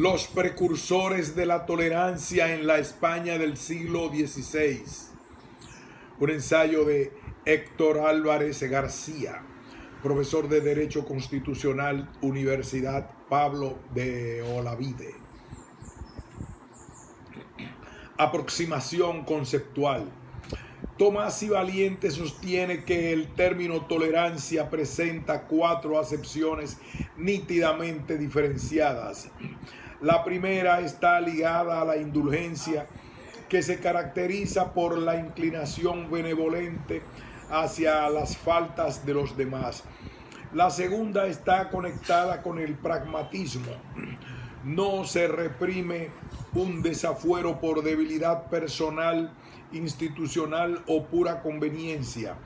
Los precursores de la tolerancia en la España del siglo XVI. Un ensayo de Héctor Álvarez García, profesor de Derecho Constitucional, Universidad Pablo de Olavide. Aproximación conceptual. Tomás y Valiente sostiene que el término tolerancia presenta 4 acepciones nítidamente diferenciadas. La primera está ligada a la indulgencia, que se caracteriza por la inclinación benevolente hacia las faltas de los demás. La segunda está conectada con el pragmatismo. No se reprime un desafuero por debilidad personal, institucional o pura conveniencia.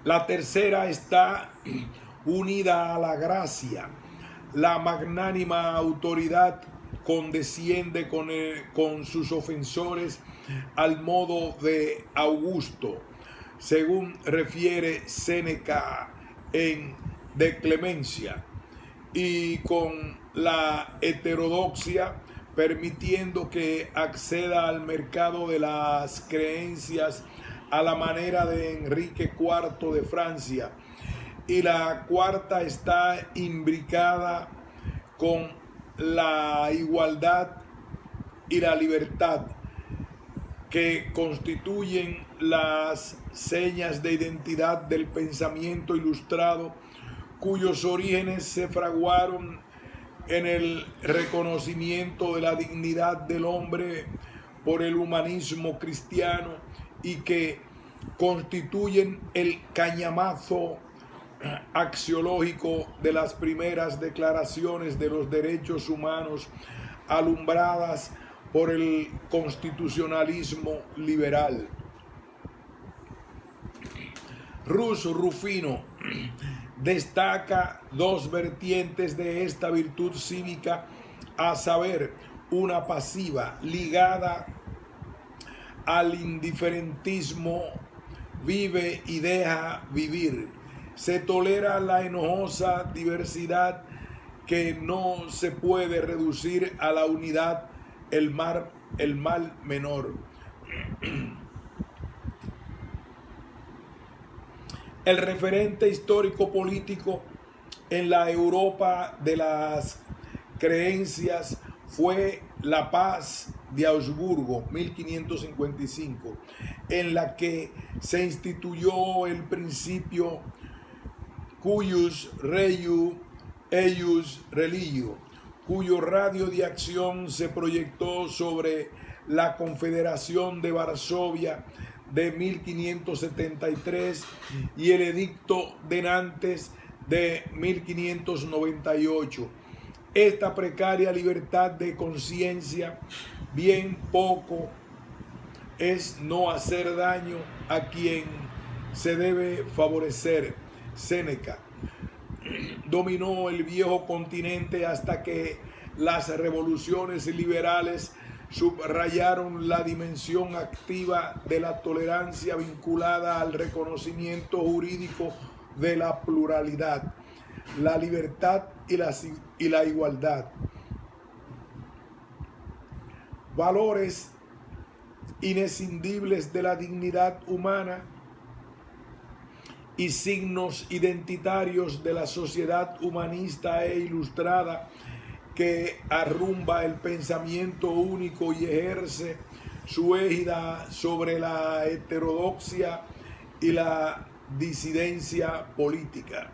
La tercera está unida a la gracia. La magnánima autoridad condesciende con sus ofensores al modo de Augusto, según refiere Séneca en De Clemencia, y con la heterodoxia, permitiendo que acceda al mercado de las creencias a la manera de Enrique IV de Francia. Y la cuarta está imbricada con la igualdad y la libertad, que constituyen las señas de identidad del pensamiento ilustrado, cuyos orígenes se fraguaron en el reconocimiento de la dignidad del hombre por el humanismo cristiano y que constituyen el cañamazo axiológico de las primeras declaraciones de los derechos humanos alumbradas por el constitucionalismo liberal. Rufino destaca 2 vertientes de esta virtud cívica, a saber, una pasiva ligada al indiferentismo, vive y deja vivir. Se tolera la enojosa diversidad que no se puede reducir a la unidad, el mal menor. El referente histórico-político en la Europa de las creencias fue la Paz de Augsburgo, 1555, en la que se instituyó el principio cuius regio eius religio, cuyo radio de acción se proyectó sobre la Confederación de Varsovia de 1573 y el Edicto de Nantes de 1598. Esta precaria libertad de conciencia, bien poco es no hacer daño a quien se debe favorecer. Séneca. Dominó el viejo continente hasta que las revoluciones liberales subrayaron la dimensión activa de la tolerancia vinculada al reconocimiento jurídico de la pluralidad, la libertad y la igualdad. Valores inescindibles de la dignidad humana y signos identitarios de la sociedad humanista e ilustrada que arrumba el pensamiento único y ejerce su égida sobre la heterodoxia y la disidencia política.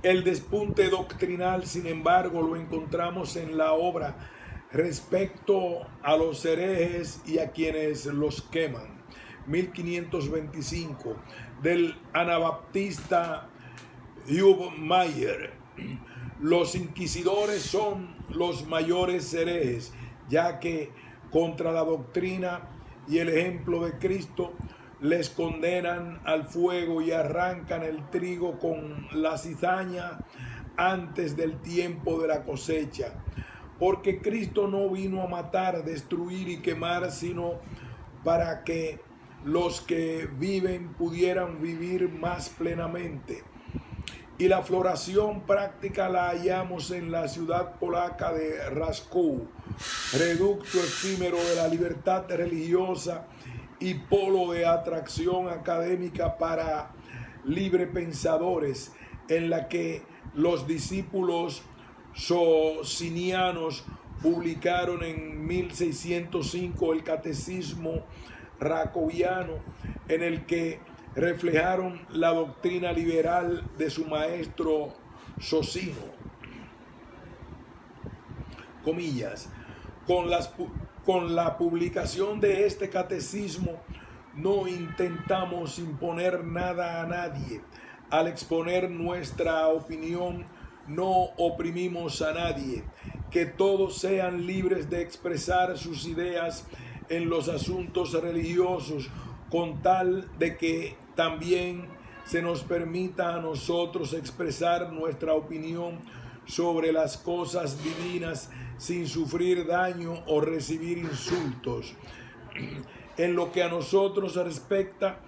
El despunte doctrinal, sin embargo, lo encontramos en la obra Respecto a los herejes y a quienes los queman, 1525, del anabaptista Hugh Mayer. Los inquisidores son los mayores herejes, ya que contra la doctrina y el ejemplo de Cristo les condenan al fuego y arrancan el trigo con la cizaña antes del tiempo de la cosecha. Porque Cristo no vino a matar, destruir y quemar, sino para que los que viven pudieran vivir más plenamente. y la floración práctica la hallamos en la ciudad polaca de Raków, reducto efímero de la libertad religiosa y polo de atracción académica para librepensadores, en la que los discípulos socinianos publicaron en 1605 el Catecismo Racoviano, en el que reflejaron la doctrina liberal de su maestro Socino. Comillas. Con la publicación de este catecismo no intentamos imponer nada a nadie. Al exponer nuestra opinión no oprimimos a nadie. Que todos sean libres de expresar sus ideas en los asuntos religiosos, con tal de que también se nos permita a nosotros expresar nuestra opinión sobre las cosas divinas sin sufrir daño o recibir insultos. En lo que a nosotros respecta,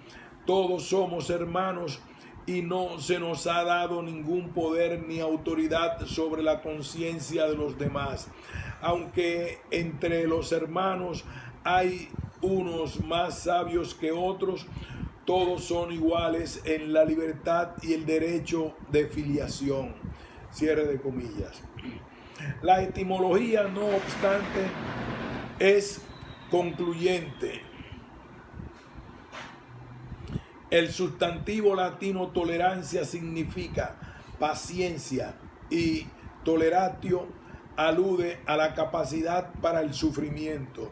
todos somos hermanos y no se nos ha dado ningún poder ni autoridad sobre la conciencia de los demás. Aunque entre los hermanos hay unos más sabios que otros, todos son iguales en la libertad y el derecho de filiación. Cierre de comillas. La etimología, no obstante, es concluyente. El sustantivo latino tolerancia significa paciencia y toleratio alude a la capacidad para el sufrimiento.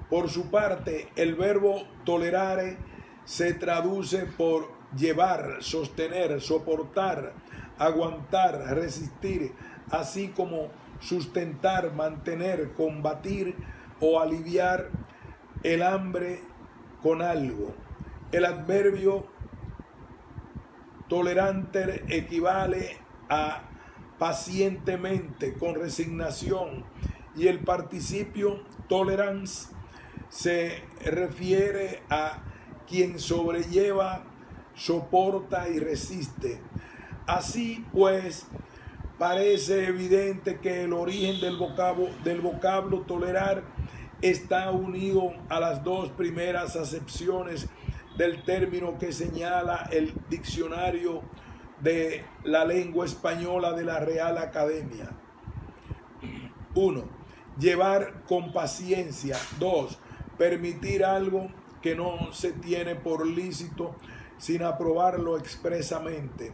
Por su parte, el verbo tolerare se traduce por llevar, sostener, soportar, aguantar, resistir, así como sustentar, mantener, combatir o aliviar el hambre con algo. El adverbio toleranter equivale a pacientemente, con resignación, y el participio tolerans se refiere a quien sobrelleva, soporta y resiste. Así pues, parece evidente que el origen del vocablo tolerar está unido a las dos primeras acepciones del término que señala el diccionario de la lengua española de la Real Academia. 1. Llevar con paciencia. 2. Permitir algo que no se tiene por lícito sin aprobarlo expresamente.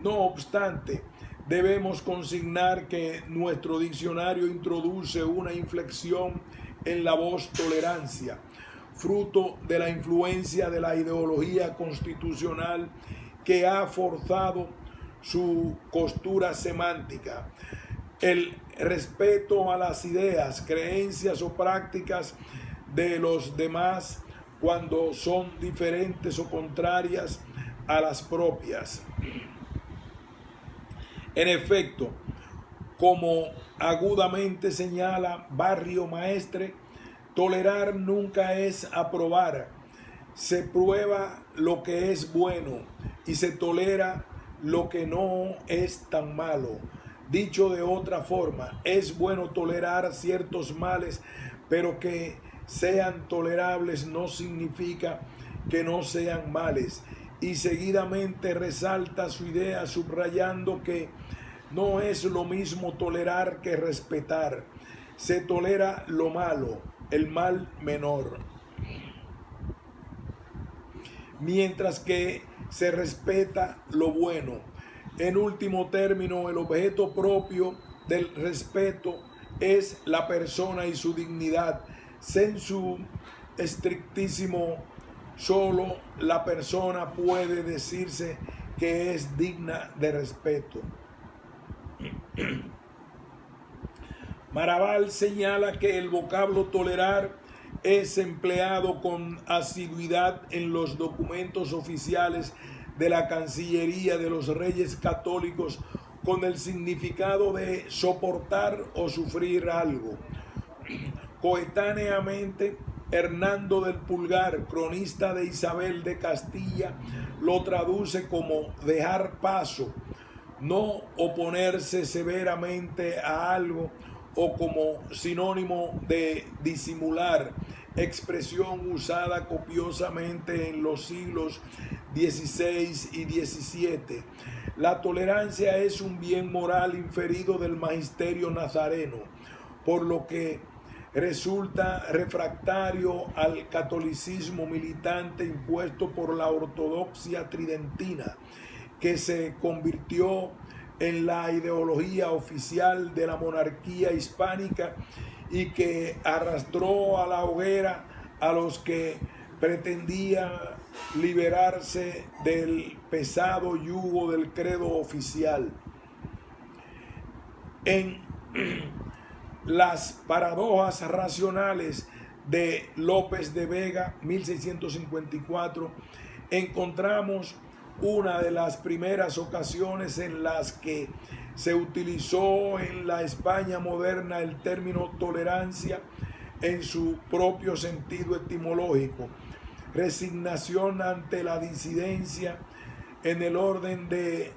No obstante, debemos consignar que nuestro diccionario introduce una inflexión en la voz tolerancia, fruto de la influencia de la ideología constitucional que ha forzado su costura semántica. El respeto a las ideas, creencias o prácticas de los demás cuando son diferentes o contrarias a las propias. En efecto, como agudamente señala Barrio Maestre, tolerar nunca es aprobar. Se prueba lo que es bueno y se tolera lo que no es tan malo. Dicho de otra forma, es bueno tolerar ciertos males, pero que sean tolerables no significa que no sean males. Y seguidamente resalta su idea subrayando que no es lo mismo tolerar que respetar. Se tolera lo malo, el mal menor, mientras que se respeta lo bueno. En último término, el objeto propio del respeto es la persona y su dignidad. Sensu strictísimo, solo la persona puede decirse que es digna de respeto. Maraval señala que el vocablo tolerar es empleado con asiduidad en los documentos oficiales de la Cancillería de los Reyes Católicos con el significado de soportar o sufrir algo. Coetáneamente, Hernando del Pulgar, cronista de Isabel de Castilla, lo traduce como dejar paso, no oponerse severamente a algo, o como sinónimo de disimular, expresión usada copiosamente en los siglos XVI y XVII. La tolerancia es un bien moral inferido del magisterio nazareno, por lo que resulta refractario al catolicismo militante impuesto por la ortodoxia tridentina, que se convirtió en la ideología oficial de la monarquía hispánica y que arrastró a la hoguera a los que pretendían liberarse del pesado yugo del credo oficial. En Las paradojas racionales de López de Vega, 1654, encontramos una de las primeras ocasiones en las que se utilizó en la España moderna el término tolerancia en su propio sentido etimológico: resignación ante la disidencia en el orden de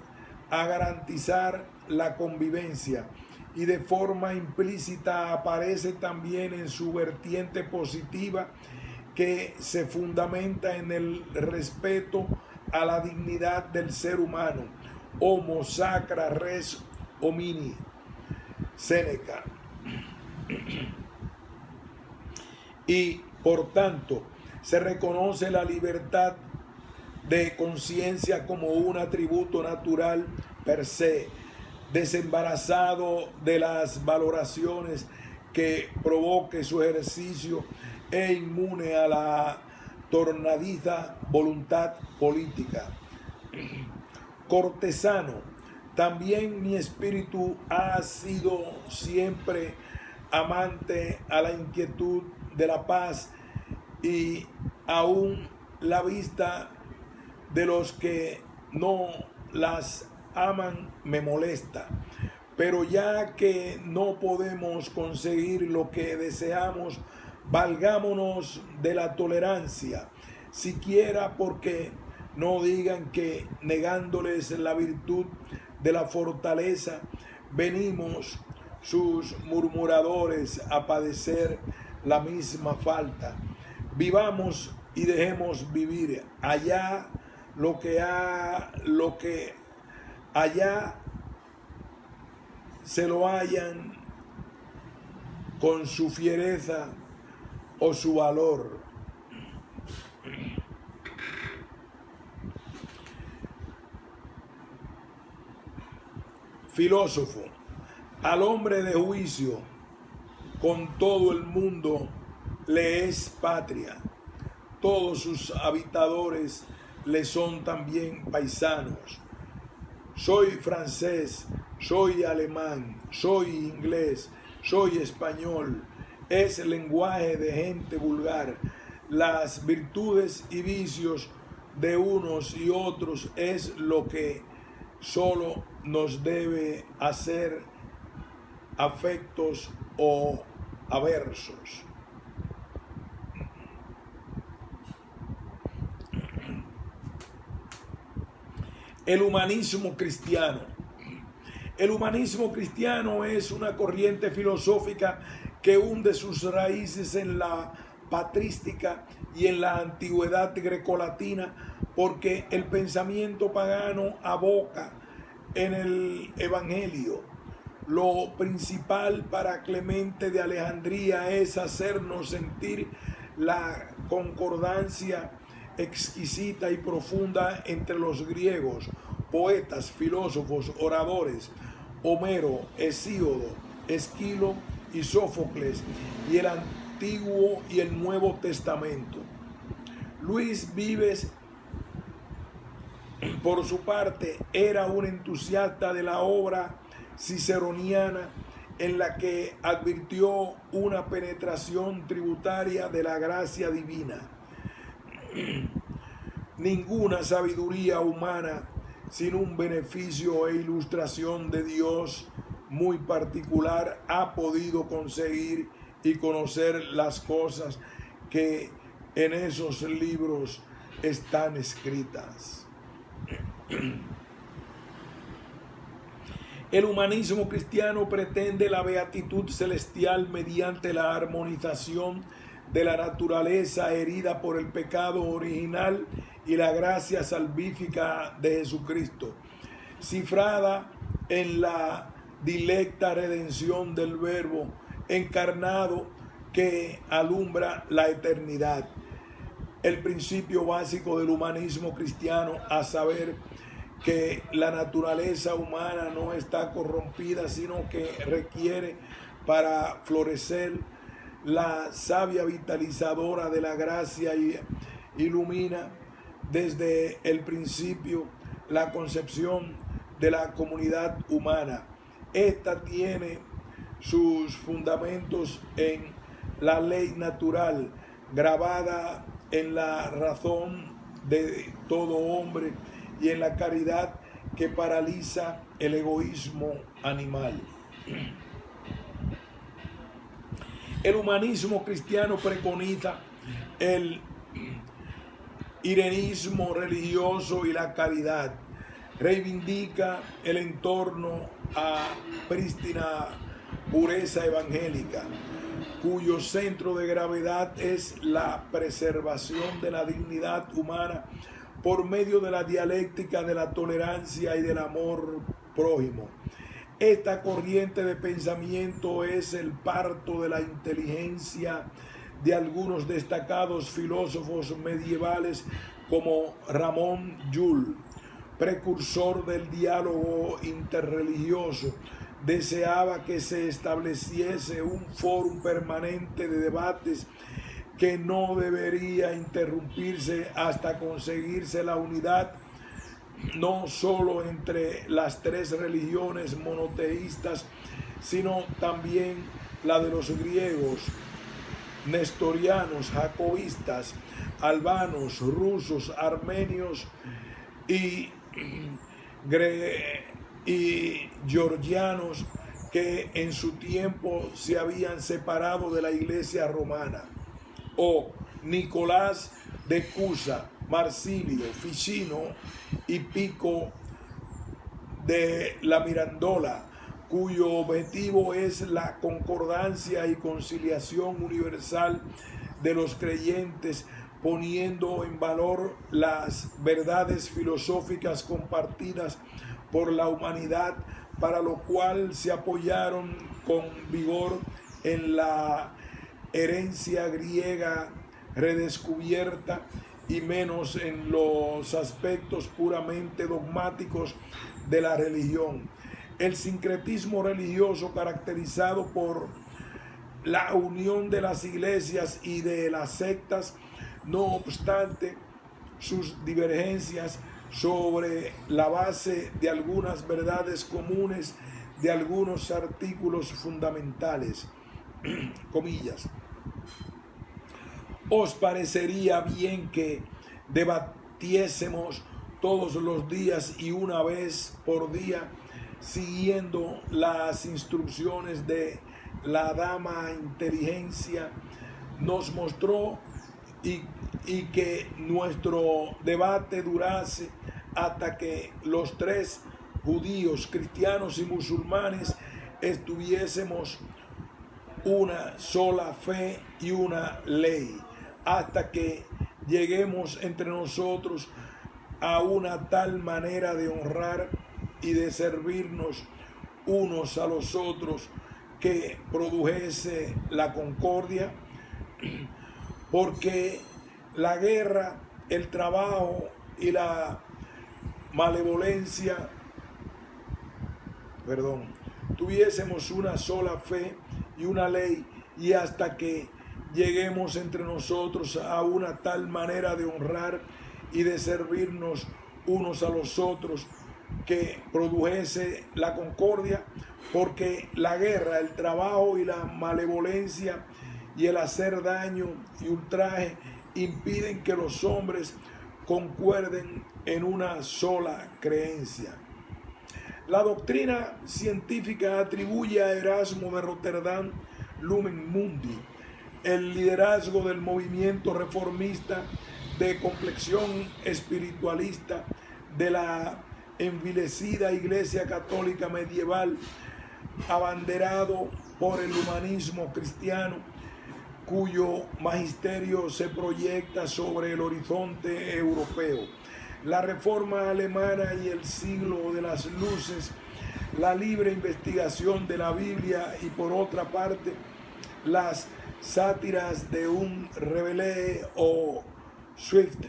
garantizar la convivencia, y de forma implícita aparece también en su vertiente positiva, que se fundamenta en el respeto a la dignidad del ser humano. Homo sacra res homini, Séneca. Y por tanto se reconoce la libertad de conciencia como un atributo natural per se, desembarazado de las valoraciones que provoque su ejercicio e inmune a la tornadiza voluntad política. Cortesano: también mi espíritu ha sido siempre amante a la inquietud de la paz, y aún la vista de los que no las aman me molesta. Pero ya que no podemos conseguir lo que deseamos, valgámonos de la tolerancia, siquiera porque no digan que, negándoles la virtud de la fortaleza, venimos sus murmuradores a padecer la misma falta. Vivamos y dejemos vivir. Allá allá se lo hallan con su fiereza o su valor. Filósofo: al hombre de juicio con todo el mundo le es patria, todos sus habitadores le son también paisanos. Soy francés, soy alemán, soy inglés, soy español. Es el lenguaje de gente vulgar. Las virtudes y vicios de unos y otros es lo que solo nos debe hacer afectos o aversos. El humanismo cristiano. El humanismo cristiano es una corriente filosófica que hunde sus raíces en la patrística y en la antigüedad grecolatina, porque el pensamiento pagano aboca en el Evangelio. Lo principal para Clemente de Alejandría es hacernos sentir la concordancia exquisita y profunda entre los griegos, poetas, filósofos, oradores, Homero, Hesíodo, Esquilo y Sófocles, y el Antiguo y el Nuevo Testamento. Luis Vives, por su parte, era un entusiasta de la obra ciceroniana, en la que advirtió una penetración tributaria de la gracia divina. Ninguna sabiduría humana sin un beneficio e ilustración de Dios muy particular ha podido conseguir y conocer las cosas que en esos libros están escritas. El humanismo cristiano pretende la beatitud celestial mediante la armonización de la naturaleza herida por el pecado original y la gracia salvífica de Jesucristo, cifrada en la dilecta redención del Verbo encarnado que alumbra la eternidad. El principio básico del humanismo cristiano, a saber que la naturaleza humana no está corrompida, sino que requiere para florecer la savia vitalizadora de la gracia y ilumina desde el principio la concepción de la comunidad humana. Esta tiene sus fundamentos en la ley natural, grabada en la razón de todo hombre y en la caridad que paraliza el egoísmo animal. El humanismo cristiano preconiza el irenismo religioso y la caridad. Reivindica el entorno a prístina pureza evangélica, cuyo centro de gravedad es la preservación de la dignidad humana por medio de la dialéctica de la tolerancia y del amor prójimo. Esta corriente de pensamiento es el parto de la inteligencia de algunos destacados filósofos medievales como Ramón Llull, precursor del diálogo interreligioso. Deseaba que se estableciese un foro permanente de debates que no debería interrumpirse hasta conseguirse la unidad no solo entre las tres religiones monoteístas, sino también la de los griegos, nestorianos, jacobitas, albanos, rusos, armenios y georgianos, que en su tiempo se habían separado de la iglesia romana, o Nicolás de Cusa, Marsilio, Ficino y Pico de la Mirandola, cuyo objetivo es la concordancia y conciliación universal de los creyentes, poniendo en valor las verdades filosóficas compartidas por la humanidad, para lo cual se apoyaron con vigor en la herencia griega redescubierta y menos en los aspectos puramente dogmáticos de la religión. El sincretismo religioso, caracterizado por la unión de las iglesias y de las sectas, no obstante sus divergencias sobre la base de algunas verdades comunes, de algunos artículos fundamentales, comillas. ¿Os parecería bien que debatiésemos todos los días y una vez por día, siguiendo las instrucciones de la dama inteligencia nos mostró, y que nuestro debate durase hasta que los tres, judíos, cristianos y musulmanes, estuviésemos una sola fe y una ley, hasta que lleguemos entre nosotros a una tal manera de honrar y de servirnos unos a los otros que produjese la concordia, porque la guerra, el trabajo y la malevolencia, tuviésemos una sola fe y una ley, y hasta que lleguemos entre nosotros a una tal manera de honrar y de servirnos unos a los otros que produjese la concordia, porque la guerra, el trabajo y la malevolencia y el hacer daño y ultraje impiden que los hombres concuerden en una sola creencia. La doctrina científica atribuye a Erasmo de Rotterdam, Lumen Mundi, el liderazgo del movimiento reformista de complexión espiritualista de la envilecida Iglesia Católica medieval, abanderado por el humanismo cristiano, cuyo magisterio se proyecta sobre el horizonte europeo. La Reforma alemana y el siglo de las luces, la libre investigación de la Biblia y, por otra parte, las sátiras de un Rabelais o Swift,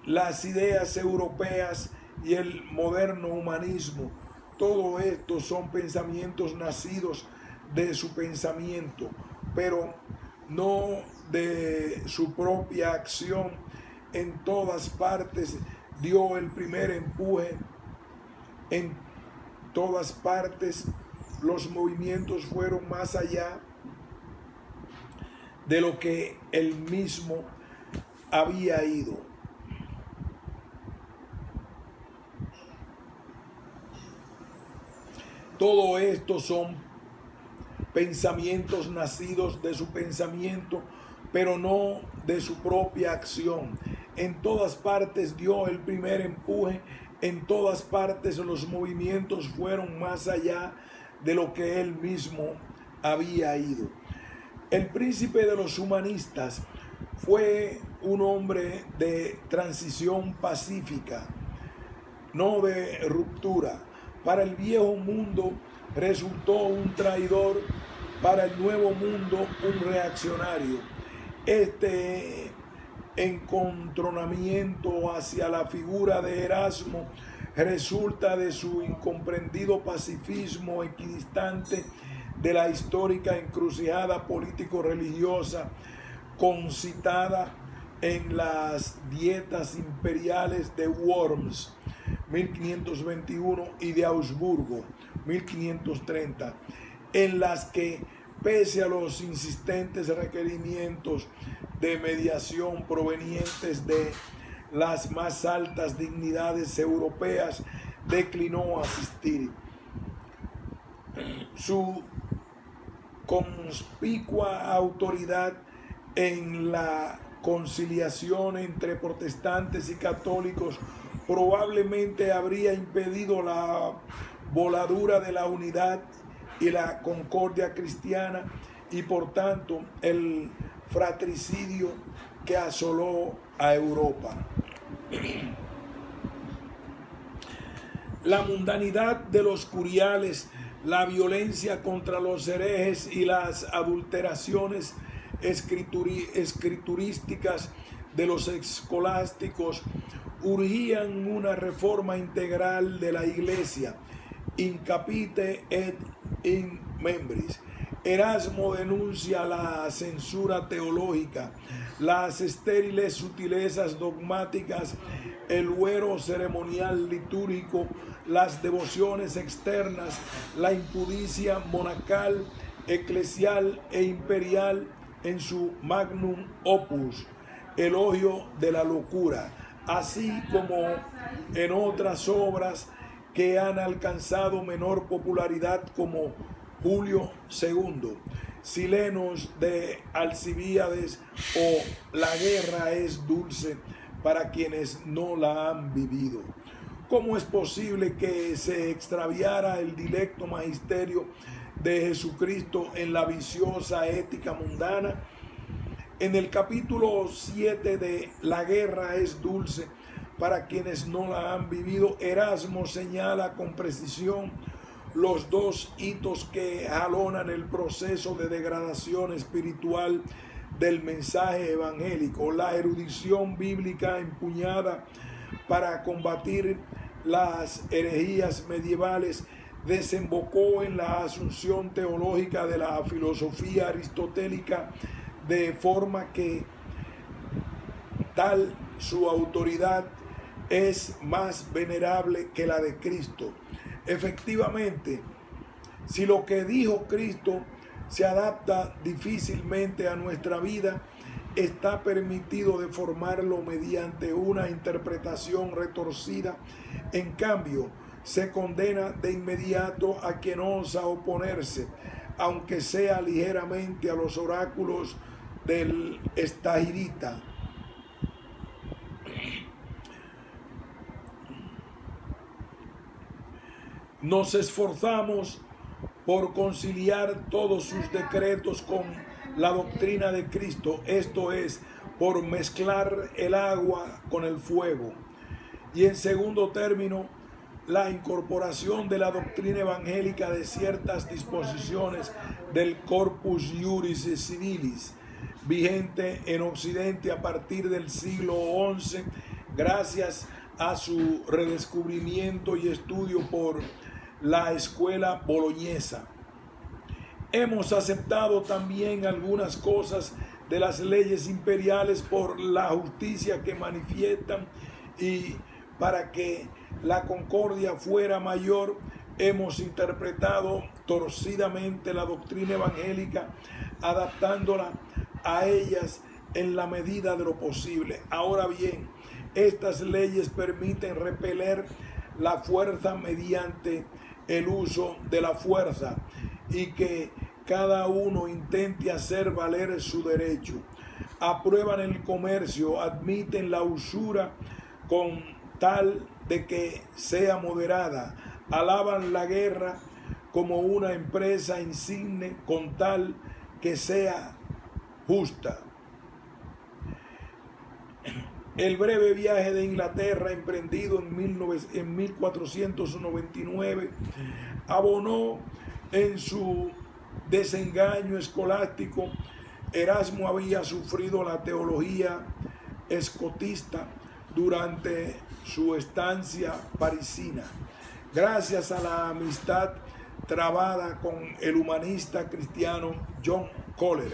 las ideas europeas y el moderno humanismo. Todo esto son pensamientos nacidos de su pensamiento, pero no de su propia acción. En todas partes dio el primer empuje. En todas partes los movimientos fueron más allá de lo que él mismo había ido. Todo esto son pensamientos nacidos de su pensamiento, pero no de su propia acción. En todas partes dio el primer empuje, en todas partes los movimientos fueron más allá de lo que él mismo había ido. El príncipe de los humanistas fue un hombre de transición pacífica, no de ruptura. Para el viejo mundo resultó un traidor, para el nuevo mundo un reaccionario. Este encontronamiento hacia la figura de Erasmo resulta de su incomprendido pacifismo equidistante de la histórica encrucijada político-religiosa concitada en las dietas imperiales de Worms 1521 y de Augsburgo 1530, en las que, pese a los insistentes requerimientos de mediación provenientes de las más altas dignidades europeas, declinó asistir. Su conspicua autoridad en la conciliación entre protestantes y católicos probablemente habría impedido la voladura de la unidad y la concordia cristiana, y por tanto el fratricidio que asoló a Europa. La mundanidad de los curiales, la violencia contra los herejes y las adulteraciones escriturísticas de los escolásticos urgían una reforma integral de la Iglesia, in capite et in membris. Erasmo denuncia la censura teológica, las estériles sutilezas dogmáticas, el huero ceremonial litúrgico, las devociones externas, la impudicia monacal, eclesial e imperial en su magnum opus, Elogio de la locura, así como en otras obras que han alcanzado menor popularidad como Julio II, Silenos de Alcibíades o La guerra es dulce para quienes no la han vivido. ¿Cómo es posible que se extraviara el directo magisterio de Jesucristo en la viciosa ética mundana? En el capítulo 7 de La guerra es dulce para quienes no la han vivido, Erasmo señala con precisión los dos hitos que jalonan el proceso de degradación espiritual del mensaje evangélico. La erudición bíblica empuñada para combatir las herejías medievales desembocó en la asunción teológica de la filosofía aristotélica, de forma que tal su autoridad es más venerable que la de Cristo. Efectivamente, si lo que dijo Cristo se adapta difícilmente a nuestra vida, está permitido deformarlo mediante una interpretación retorcida. En cambio, se condena de inmediato a quien osa oponerse aunque sea ligeramente, a los oráculos del estagirita. Nos esforzamos por conciliar todos sus decretos con la doctrina de Cristo, esto es, por mezclar el agua con el fuego. Y en segundo término, la incorporación de la doctrina evangélica de ciertas disposiciones del Corpus Juris Civilis, vigente en Occidente a partir del siglo XI, gracias a su redescubrimiento y estudio por la escuela boloñesa. Hemos aceptado también algunas cosas de las leyes imperiales por la justicia que manifiestan, y para que la concordia fuera mayor, hemos interpretado torcidamente la doctrina evangélica, adaptándola a ellas en la medida de lo posible. Ahora bien, estas leyes permiten repeler la fuerza mediante el uso de la fuerza, y que cada uno intente hacer valer su derecho. Aprueban el comercio, admiten la usura con tal de que sea moderada, alaban la guerra como una empresa insigne con tal que sea justa. El breve viaje de Inglaterra, emprendido en 1499, abonó en su desengaño escolástico. Erasmo había sufrido la teología escotista durante su estancia parisina. Gracias a la amistad trabada con el humanista cristiano John Coler,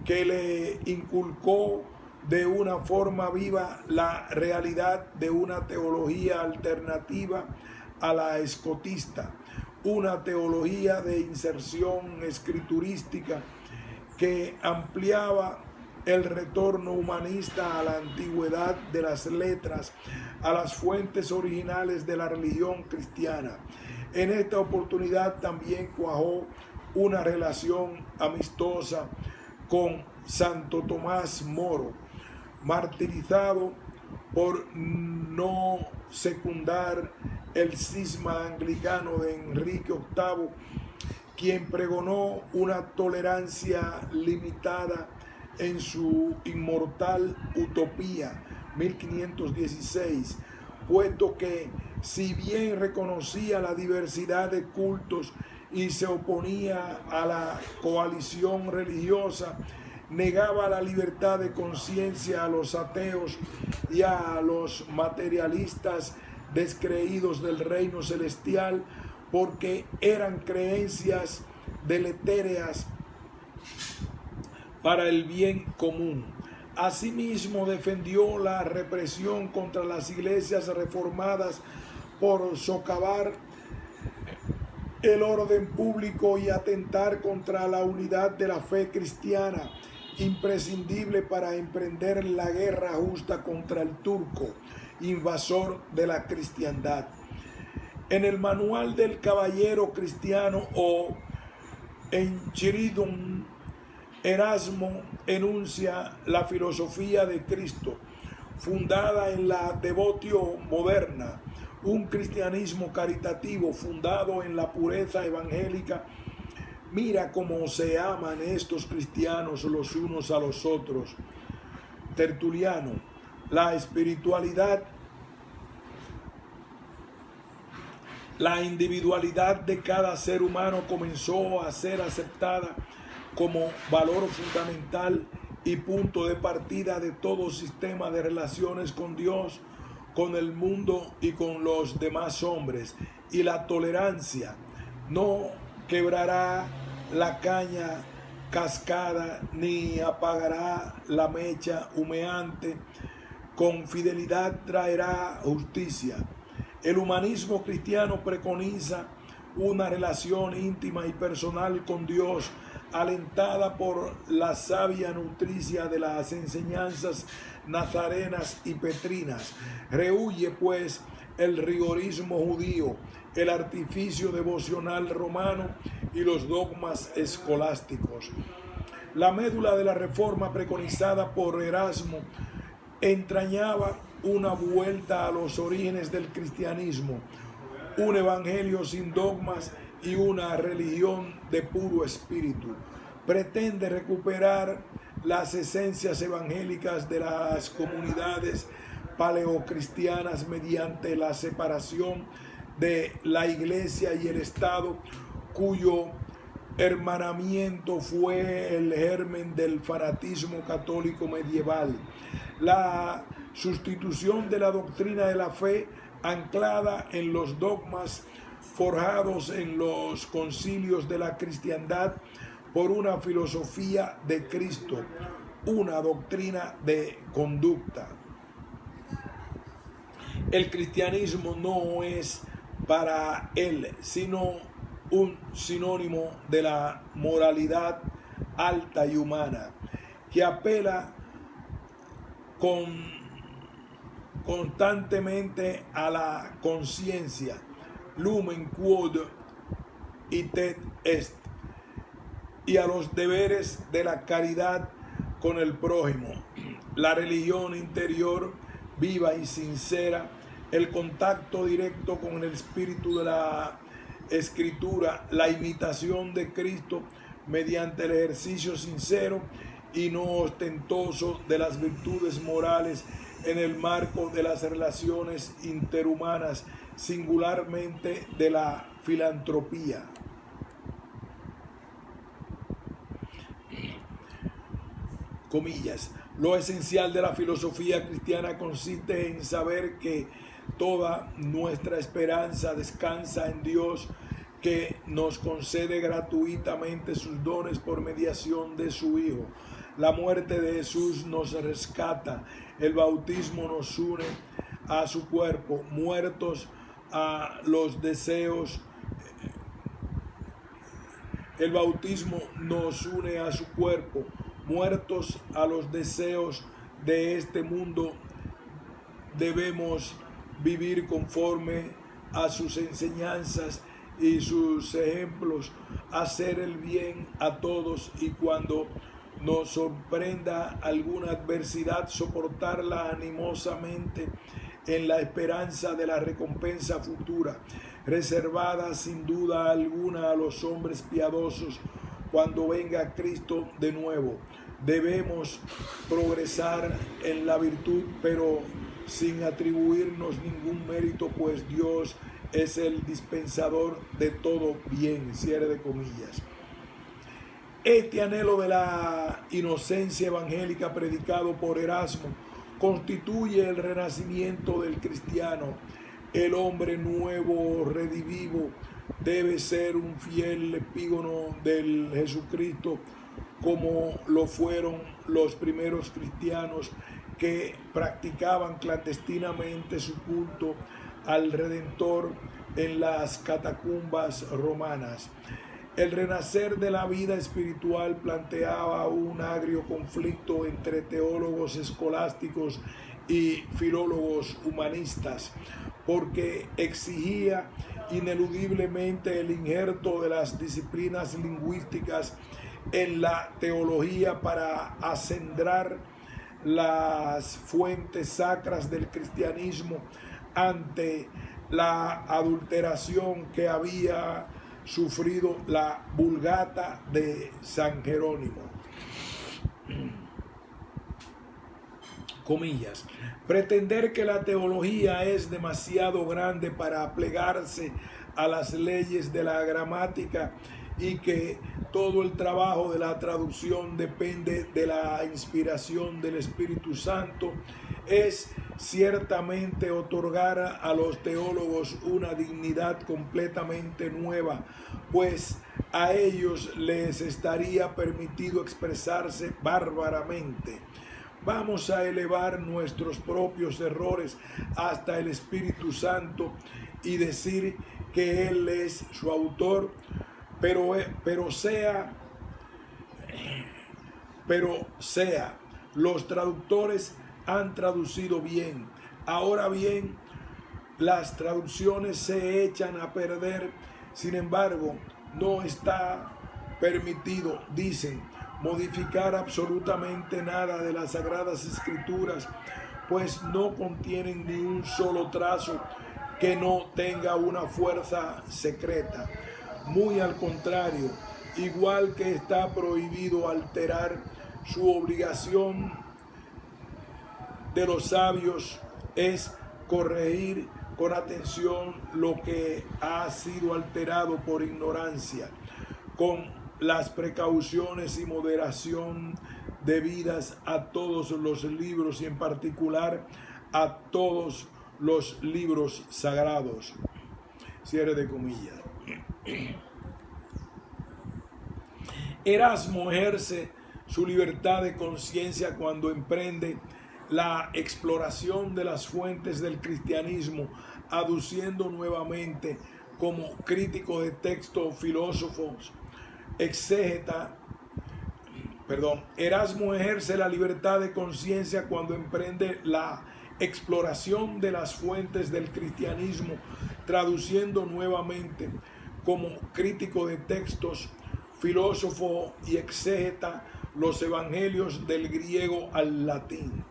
que le inculcó de una forma viva la realidad de una teología alternativa a la escotista, una teología de inserción escriturística que ampliaba el retorno humanista a la antigüedad de las letras, a las fuentes originales de la religión cristiana. En esta oportunidad también cuajó una relación amistosa con Santo Tomás Moro, martirizado por no secundar el cisma anglicano de Enrique VIII, quien pregonó una tolerancia limitada en su inmortal Utopía 1516, puesto que, si bien reconocía la diversidad de cultos y se oponía a la coalición religiosa, negaba la libertad de conciencia a los ateos y a los materialistas descreídos del reino celestial, porque eran creencias deletéreas para el bien común. Asimismo, defendió la represión contra las iglesias reformadas por socavar el orden público y atentar contra la unidad de la fe cristiana, imprescindible para emprender la guerra justa contra el turco, invasor de la cristiandad. En el Manual del Caballero Cristiano, o Enchiridium, Erasmo enuncia la filosofía de Cristo, fundada en la devotio moderna, un cristianismo caritativo fundado en la pureza evangélica. Mira cómo se aman estos cristianos los unos a los otros. Tertuliano, la espiritualidad, la individualidad de cada ser humano comenzó a ser aceptada como valor fundamental y punto de partida de todo sistema de relaciones con Dios, con el mundo y con los demás hombres. Y la tolerancia no quebrará la caña cascada ni apagará la mecha humeante. Con fidelidad traerá justicia. El humanismo cristiano preconiza una relación íntima y personal con Dios, alentada por la savia nutricia de las enseñanzas nazarenas y petrinas. Rehúye, pues, el rigorismo judío, el artificio devocional romano y los dogmas escolásticos. La médula de la reforma preconizada por Erasmo entrañaba una vuelta a los orígenes del cristianismo, un evangelio sin dogmas y una religión de puro espíritu. Pretende recuperar las esencias evangélicas de las comunidades paleocristianas mediante la separación de la Iglesia y el Estado, cuyo hermanamiento fue el germen del fanatismo católico medieval. La sustitución de la doctrina de la fe anclada en los dogmas forjados en los concilios de la cristiandad por una filosofía de Cristo, una doctrina de conducta. El cristianismo no es para él sino un sinónimo de la moralidad alta y humana, que apela constantemente a la conciencia, lumen quod itet est, y a los deberes de la caridad con el prójimo, la religión interior viva y sincera, el contacto directo con el espíritu de la Escritura, la imitación de Cristo mediante el ejercicio sincero y no ostentoso de las virtudes morales en el marco de las relaciones interhumanas, singularmente de la filantropía. Comillas. Lo esencial de la filosofía cristiana consiste en saber que toda nuestra esperanza descansa en Dios, que nos concede gratuitamente sus dones por mediación de su Hijo. La muerte de Jesús nos rescata, el bautismo nos une a su cuerpo, muertos a los deseos. El bautismo nos une a su cuerpo, muertos a los deseos de este mundo. Debemos vivir conforme a sus enseñanzas y sus ejemplos, hacer el bien a todos y cuando nos sorprenda alguna adversidad, soportarla animosamente en la esperanza de la recompensa futura, reservada sin duda alguna a los hombres piadosos cuando venga Cristo de nuevo. Debemos progresar en la virtud, pero sin atribuirnos ningún mérito, pues Dios es el dispensador de todo bien, cierre de comillas. Este anhelo de la inocencia evangélica predicado por Erasmo constituye el renacimiento del cristiano. El hombre nuevo, redivivo, debe ser un fiel epígono del Jesucristo, como lo fueron los primeros cristianos que practicaban clandestinamente su culto al Redentor en las catacumbas romanas. El renacer de la vida espiritual planteaba un agrio conflicto entre teólogos escolásticos y filólogos humanistas, porque exigía ineludiblemente el injerto de las disciplinas lingüísticas en la teología para acendrar las fuentes sacras del cristianismo ante la adulteración que había sufrido la Vulgata de San Jerónimo. Comillas. Pretender que la teología es demasiado grande para plegarse a las leyes de la gramática y que todo el trabajo de la traducción depende de la inspiración del Espíritu Santo es ciertamente otorgar a los teólogos una dignidad completamente nueva, pues a ellos les estaría permitido expresarse bárbaramente. Vamos a elevar nuestros propios errores hasta el Espíritu Santo y decir que Él es su autor, pero sea, los traductores han traducido bien. Ahora bien, las traducciones se echan a perder. Sin embargo, no está permitido, dicen, modificar absolutamente nada de las Sagradas Escrituras, pues no contienen ni un solo trazo que no tenga una fuerza secreta. Muy al contrario, igual que está prohibido alterar, su obligación de los sabios es corregir con atención lo que ha sido alterado por ignorancia, con las precauciones y moderación debidas a todos los libros y en particular a todos los libros sagrados. Cierre de comillas. Erasmo ejerce su libertad de conciencia cuando emprende la exploración de las fuentes del cristianismo, aduciendo nuevamente como crítico de textos, filósofos, Erasmo ejerce la libertad de conciencia cuando emprende la exploración de las fuentes del cristianismo, traduciendo nuevamente como crítico de textos, filósofo y exégeta los evangelios del griego al latín.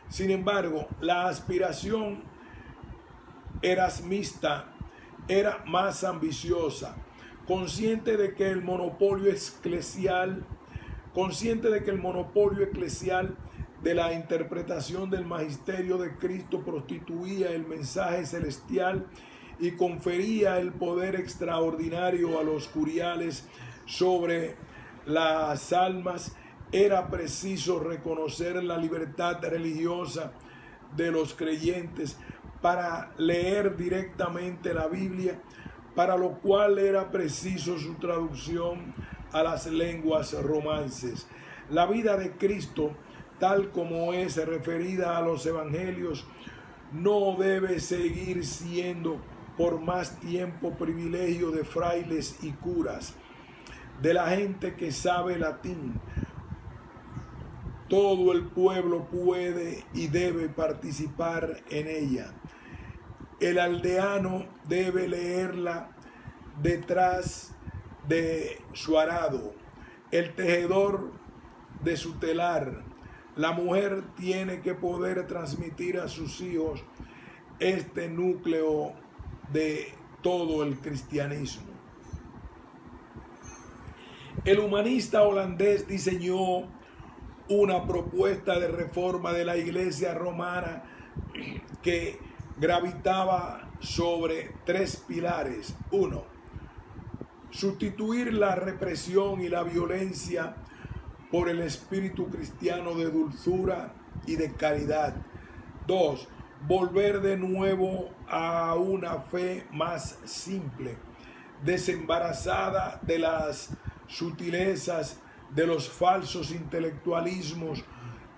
Sin embargo, la aspiración erasmista era más ambiciosa, consciente de que el monopolio eclesial de la interpretación del magisterio de Cristo prostituía el mensaje celestial y confería el poder extraordinario a los curiales sobre las almas. Era preciso reconocer la libertad religiosa de los creyentes para leer directamente la Biblia, para lo cual era preciso su traducción a las lenguas romances. La vida de Cristo, tal como es referida a los evangelios, no debe seguir siendo por más tiempo privilegio de frailes y curas, de la gente que sabe latín. Todo el pueblo puede y debe participar en ella. El aldeano debe leerla detrás de su arado, el tejedor de su telar. La mujer tiene que poder transmitir a sus hijos este núcleo de todo el cristianismo. El humanista holandés diseñó una propuesta de reforma de la Iglesia romana que gravitaba sobre tres pilares. 1. Sustituir la represión y la violencia por el espíritu cristiano de dulzura y de caridad. 2. Volver de nuevo a una fe más simple, desembarazada de las sutilezas de los falsos intelectualismos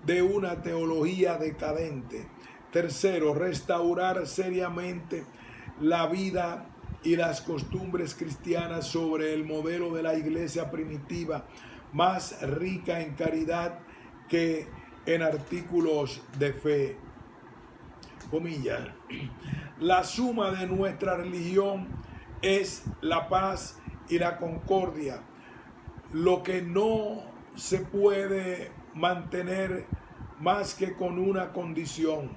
de una teología decadente. 3. Restaurar seriamente la vida y las costumbres cristianas sobre el modelo de la iglesia primitiva, más rica en caridad que en artículos de fe. Comillas. La suma de nuestra religión es la paz y la concordia. Lo que no se puede mantener más que con una condición: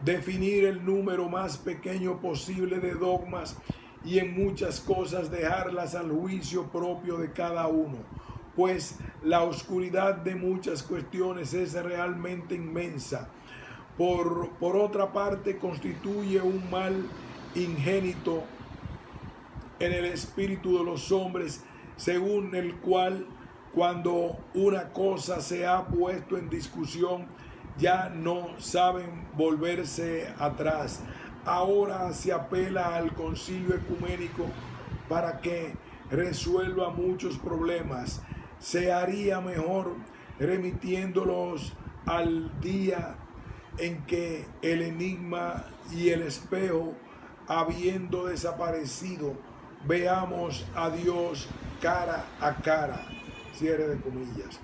definir el número más pequeño posible de dogmas y en muchas cosas dejarlas al juicio propio de cada uno, pues la oscuridad de muchas cuestiones es realmente inmensa. Por otra parte, constituye un mal ingénito en el espíritu de los hombres, según el cual, cuando una cosa se ha puesto en discusión, ya no saben volverse atrás. Ahora se apela al concilio ecuménico para que resuelva muchos problemas. Se haría mejor remitiéndolos al día en que el enigma y el espejo, habiendo desaparecido, veamos a Dios cara a cara. Cierre de comillas.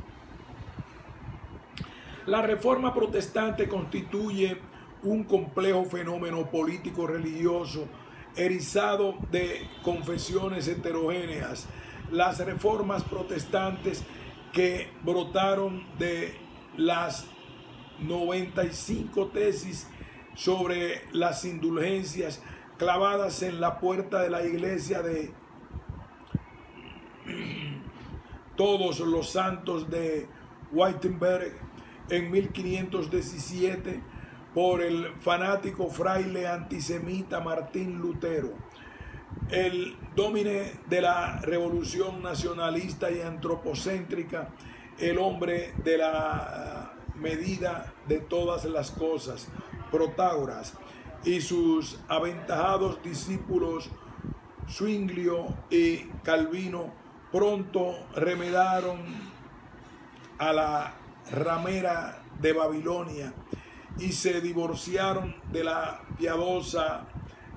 La reforma protestante constituye un complejo fenómeno político religioso erizado de confesiones heterogéneas, las reformas protestantes que brotaron de las 95 tesis sobre las indulgencias clavadas en la puerta de la iglesia de Todos los Santos de Wittenberg en 1517 por el fanático fraile antisemita Martín Lutero. El dómine de la revolución nacionalista y antropocéntrica, el hombre de la medida de todas las cosas, Protágoras, y sus aventajados discípulos Zwinglio y Calvino pronto remedaron a la ramera de Babilonia y se divorciaron de la piadosa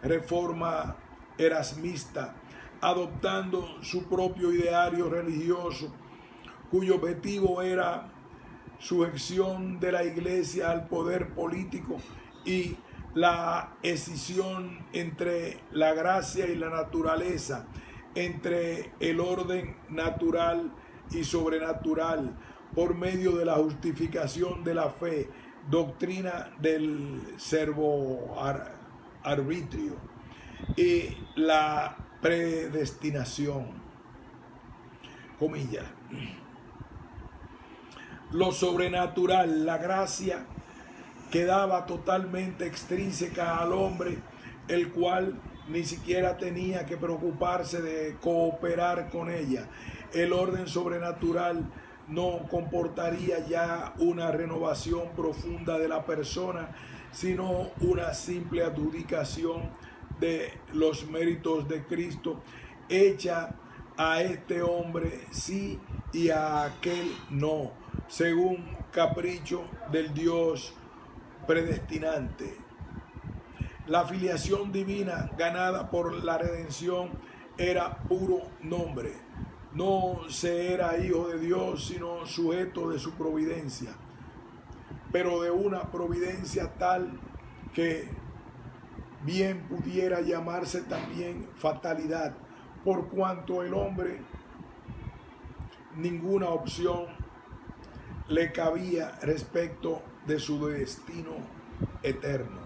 reforma erasmista, adoptando su propio ideario religioso, cuyo objetivo era sujeción de la iglesia al poder político y la escisión entre la gracia y la naturaleza, entre el orden natural y sobrenatural, por medio de la justificación de la fe, doctrina del servo-arbitrio y la predestinación. Comillas. Lo sobrenatural, la gracia, quedaba totalmente extrínseca al hombre, el cual ni siquiera tenía que preocuparse de cooperar con ella. El orden sobrenatural no comportaría ya una renovación profunda de la persona, sino una simple adjudicación de los méritos de Cristo, hecha a este hombre sí y a aquel no, según capricho del Dios predestinante. La filiación divina ganada por la redención era puro nombre. No se era hijo de Dios, sino sujeto de su providencia, pero de una providencia tal que bien pudiera llamarse también fatalidad, por cuanto el hombre ninguna opción le cabía respecto de su destino eterno.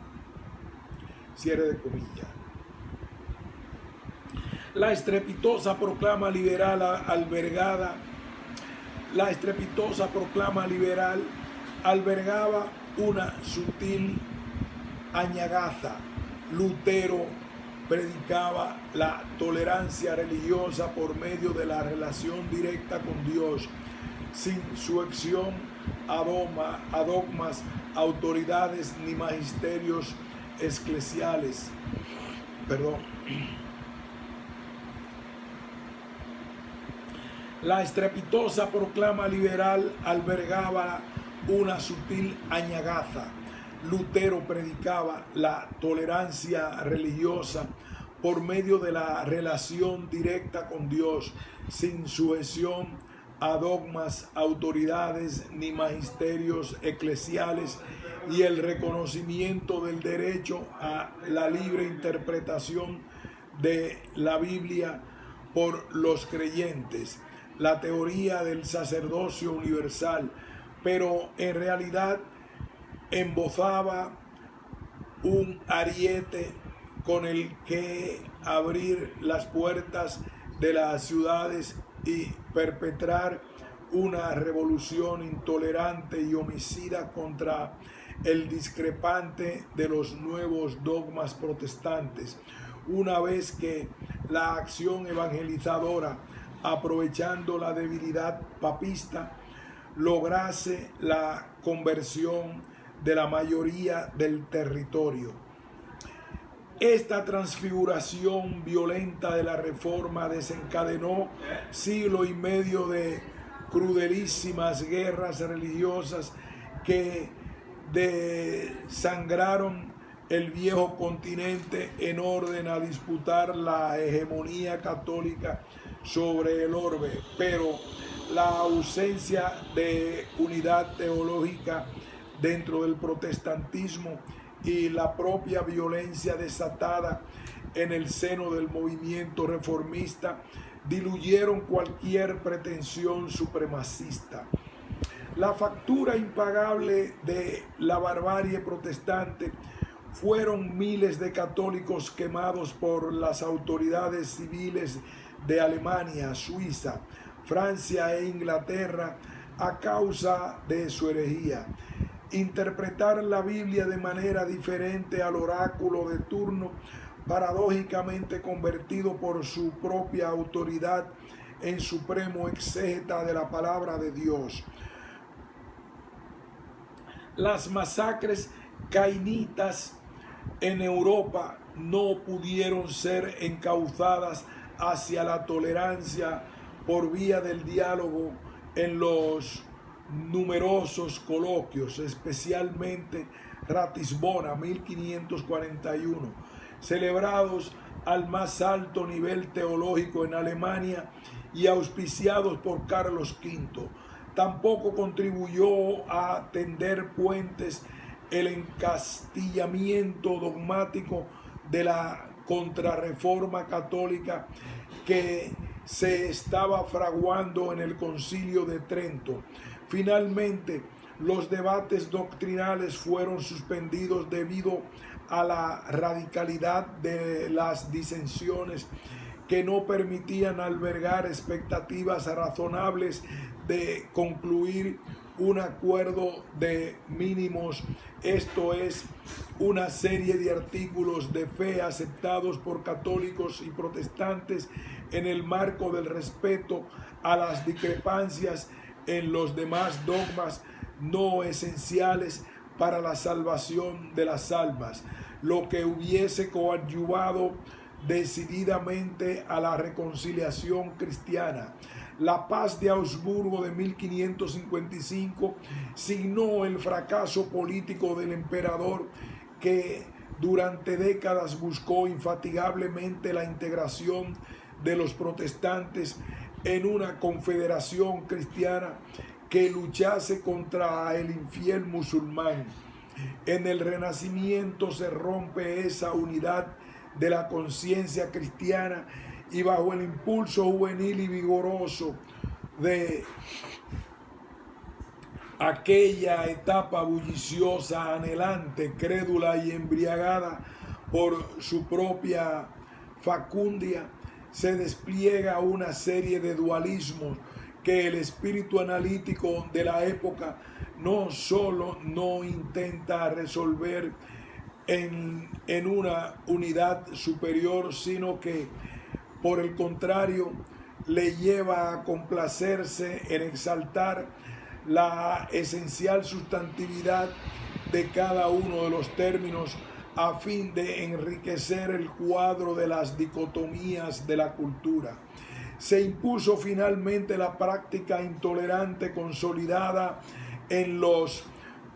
Cierre de comillas. La estrepitosa proclama liberal albergaba una sutil añagaza. Lutero predicaba la tolerancia religiosa por medio de la relación directa con Dios, sin sujeción a dogmas, autoridades ni magisterios eclesiales. La estrepitosa proclama liberal albergaba una sutil añagaza. Lutero predicaba la tolerancia religiosa por medio de la relación directa con Dios, sin sujeción a dogmas, autoridades ni magisterios eclesiales, y el reconocimiento del derecho a la libre interpretación de la Biblia por los creyentes, la teoría del sacerdocio universal, pero en realidad embozaba un ariete con el que abrir las puertas de las ciudades y perpetrar una revolución intolerante y homicida contra el discrepante de los nuevos dogmas protestantes, una vez que la acción evangelizadora, aprovechando la debilidad papista, lograse la conversión de la mayoría del territorio. Esta transfiguración violenta de la reforma desencadenó siglo y medio de crudelísimas guerras religiosas que desangraron el viejo continente en orden a disputar la hegemonía católica sobre el orbe, pero la ausencia de unidad teológica dentro del protestantismo y la propia violencia desatada en el seno del movimiento reformista diluyeron cualquier pretensión supremacista. La factura impagable de la barbarie protestante fueron miles de católicos quemados por las autoridades civiles de Alemania, Suiza, Francia e Inglaterra a causa de su herejía. Interpretar la Biblia de manera diferente al oráculo de turno, paradójicamente convertido por su propia autoridad en supremo exégeta de la palabra de Dios. Las masacres cainitas en Europa no pudieron ser encauzadas hacia la tolerancia por vía del diálogo en los numerosos coloquios, especialmente Ratisbona 1541, celebrados al más alto nivel teológico en Alemania y auspiciados por Carlos V. Tampoco contribuyó a tender puentes el encastillamiento dogmático de la contrarreforma católica que se estaba fraguando en el Concilio de Trento. Finalmente, los debates doctrinales fueron suspendidos debido a la radicalidad de las disensiones que no permitían albergar expectativas razonables de concluir un acuerdo de mínimos, esto es, una serie de artículos de fe aceptados por católicos y protestantes en el marco del respeto a las discrepancias en los demás dogmas no esenciales para la salvación de las almas, lo que hubiese coadyuvado decididamente a la reconciliación cristiana. La paz de Augsburgo de 1555 signó el fracaso político del emperador, que durante décadas buscó infatigablemente la integración de los protestantes en una confederación cristiana que luchase contra el infiel musulmán. En el Renacimiento se rompe esa unidad de la conciencia cristiana y bajo el impulso juvenil y vigoroso de aquella etapa bulliciosa, anhelante, crédula y embriagada por su propia facundia, se despliega una serie de dualismos que el espíritu analítico de la época no solo no intenta resolver en una unidad superior, sino que por el contrario le lleva a complacerse en exaltar la esencial sustantividad de cada uno de los términos a fin de enriquecer el cuadro de las dicotomías de la cultura. Se impuso finalmente la práctica intolerante consolidada en los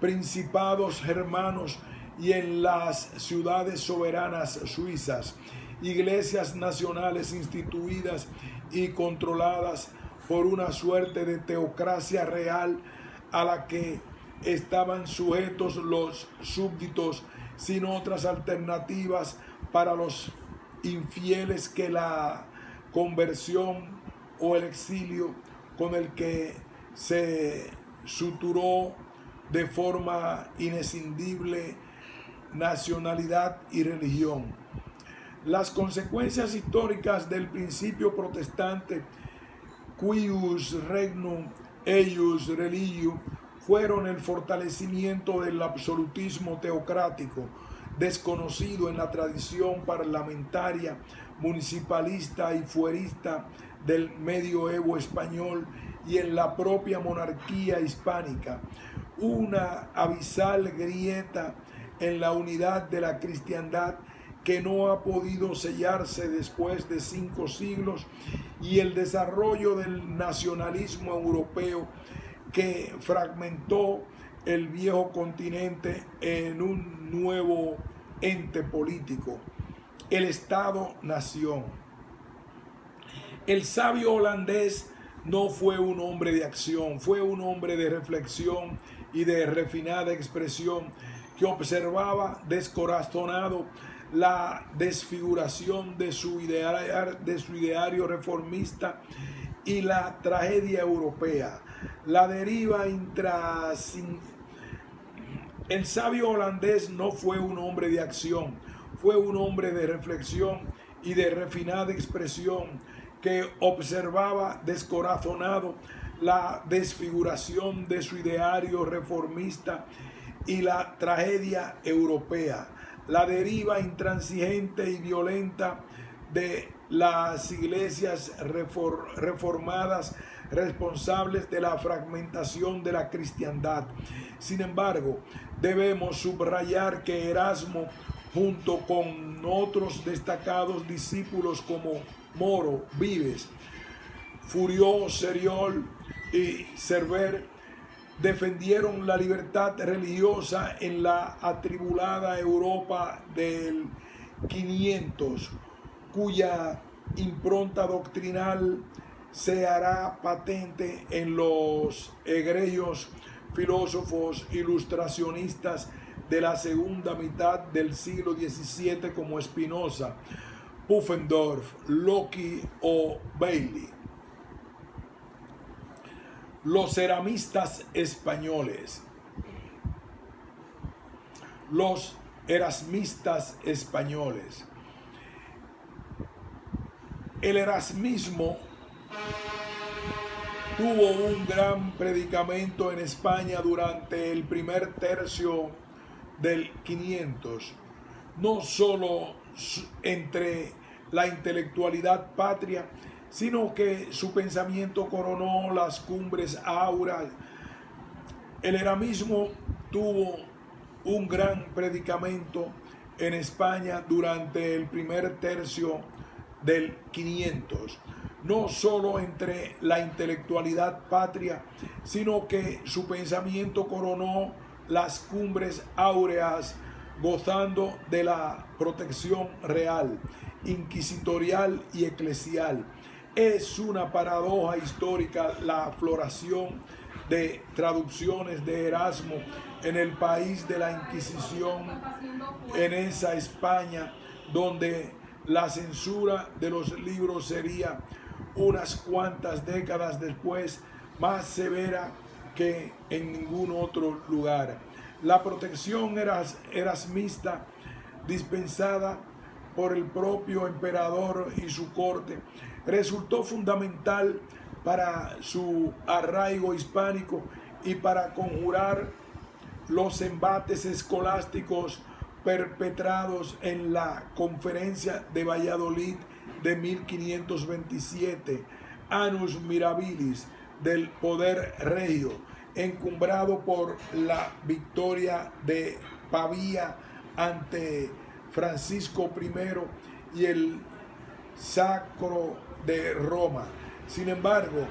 principados germanos y en las ciudades soberanas suizas, iglesias nacionales instituidas y controladas por una suerte de teocracia real a la que estaban sujetos los súbditos, sin otras alternativas para los infieles que la conversión o el exilio, con el que se suturó de forma inescindible nacionalidad y religión. Las consecuencias históricas del principio protestante, cuius regnum eius religio, fueron el fortalecimiento del absolutismo teocrático, desconocido en la tradición parlamentaria, municipalista y fuerista del medioevo español y en la propia monarquía hispánica, una abisal grieta en la unidad de la cristiandad que no ha podido sellarse después de 5 siglos, y el desarrollo del nacionalismo europeo que fragmentó el viejo continente en un nuevo ente político, el Estado-nación. El sabio holandés no fue un hombre de acción, fue un hombre de reflexión y de refinada expresión que observaba descorazonado la desfiguración de su ideario reformista y la tragedia europea, la deriva El sabio holandés no fue un hombre de acción, fue un hombre de reflexión y de refinada expresión que observaba descorazonado la desfiguración de su ideario reformista y la tragedia europea, la deriva intransigente y violenta de las iglesias reformadas responsables de la fragmentación de la cristiandad. Sin embargo, debemos subrayar que Erasmo, junto con otros destacados discípulos como Moro, Vives, Furió, Seriol y Cerver, defendieron la libertad religiosa en la atribulada Europa del 500, cuya impronta doctrinal se hará patente en los egregios filósofos ilustracionistas de la segunda mitad del siglo XVII como Spinoza, Pufendorf, Locke o Bailey. Los ceramistas españoles. Los erasmistas españoles. El erasmismo tuvo un gran predicamento en España durante el primer tercio del 500, no solo entre la intelectualidad patria, sino que su pensamiento coronó las cumbres áureas. El erasmismo tuvo un gran predicamento en España durante el primer tercio del 500, no solo entre la intelectualidad patria, sino que su pensamiento coronó las cumbres áureas, gozando de la protección real, inquisitorial y eclesial. Es una paradoja histórica la floración de traducciones de Erasmo en el país de la Inquisición, en esa España donde la censura de los libros sería unas cuantas décadas después más severa que en ningún otro lugar. La protección erasmista dispensada por el propio emperador y su corte resultó fundamental para su arraigo hispánico y para conjurar los embates escolásticos perpetrados en la Conferencia de Valladolid de 1527, Annus Mirabilis del poder regio, encumbrado por la victoria de Pavía ante Francisco I y el Sacro de Roma. Sin embargo,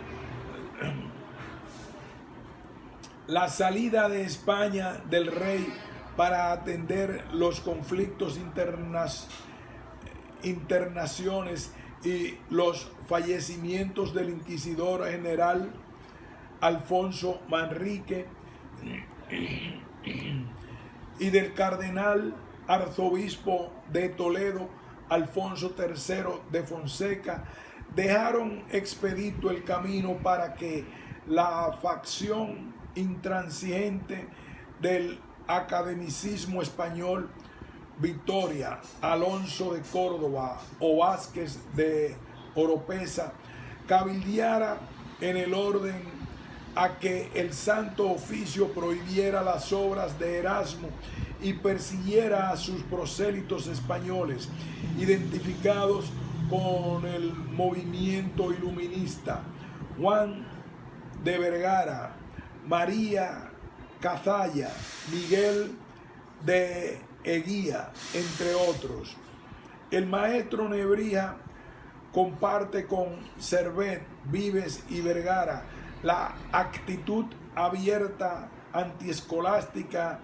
la salida de España del rey para atender los conflictos internaciones y los fallecimientos del inquisidor general Alfonso Manrique y del cardenal arzobispo de Toledo Alfonso III de Fonseca dejaron expedito el camino para que la facción intransigente del academicismo español, Victoria, Alonso de Córdoba o Vázquez de Oropesa, cabildeara en el orden a que el Santo Oficio prohibiera las obras de Erasmo y persiguiera a sus prosélitos españoles identificados con el movimiento iluminista: Juan de Vergara, María Cazalla, Miguel de Eguía, entre otros. El maestro Nebrija comparte con Servet, Vives y Vergara la actitud abierta, antiescolástica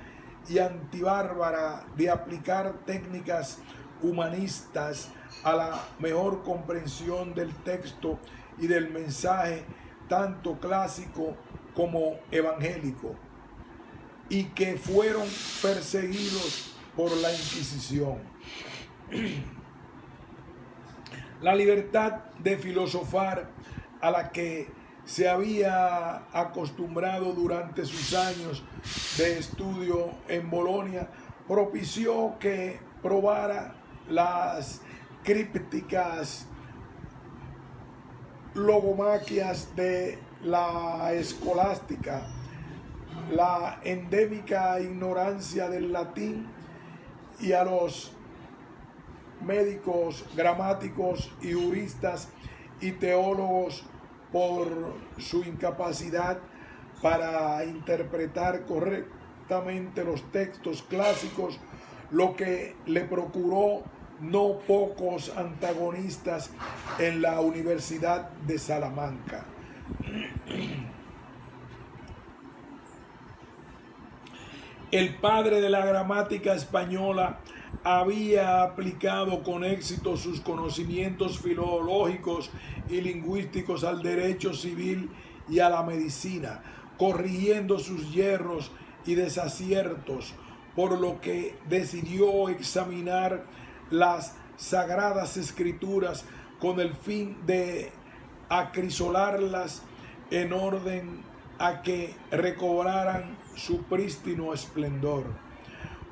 y antibárbara de aplicar técnicas humanistas a la mejor comprensión del texto y del mensaje, tanto clásico como evangélico. y que fueron perseguidos por la Inquisición. La libertad de filosofar a la que se había acostumbrado durante sus años de estudio en Bolonia propició que probara las crípticas logomaquias de la escolástica, la endémica ignorancia del latín, y a los médicos, gramáticos y juristas y teólogos por su incapacidad para interpretar correctamente los textos clásicos, lo que le procuró no pocos antagonistas en la Universidad de Salamanca. El padre de la gramática española había aplicado con éxito sus conocimientos filológicos y lingüísticos al derecho civil y a la medicina, corrigiendo sus yerros y desaciertos, por lo que decidió examinar las Sagradas Escrituras con el fin de acrisolarlas en orden a que recobraran su prístino esplendor.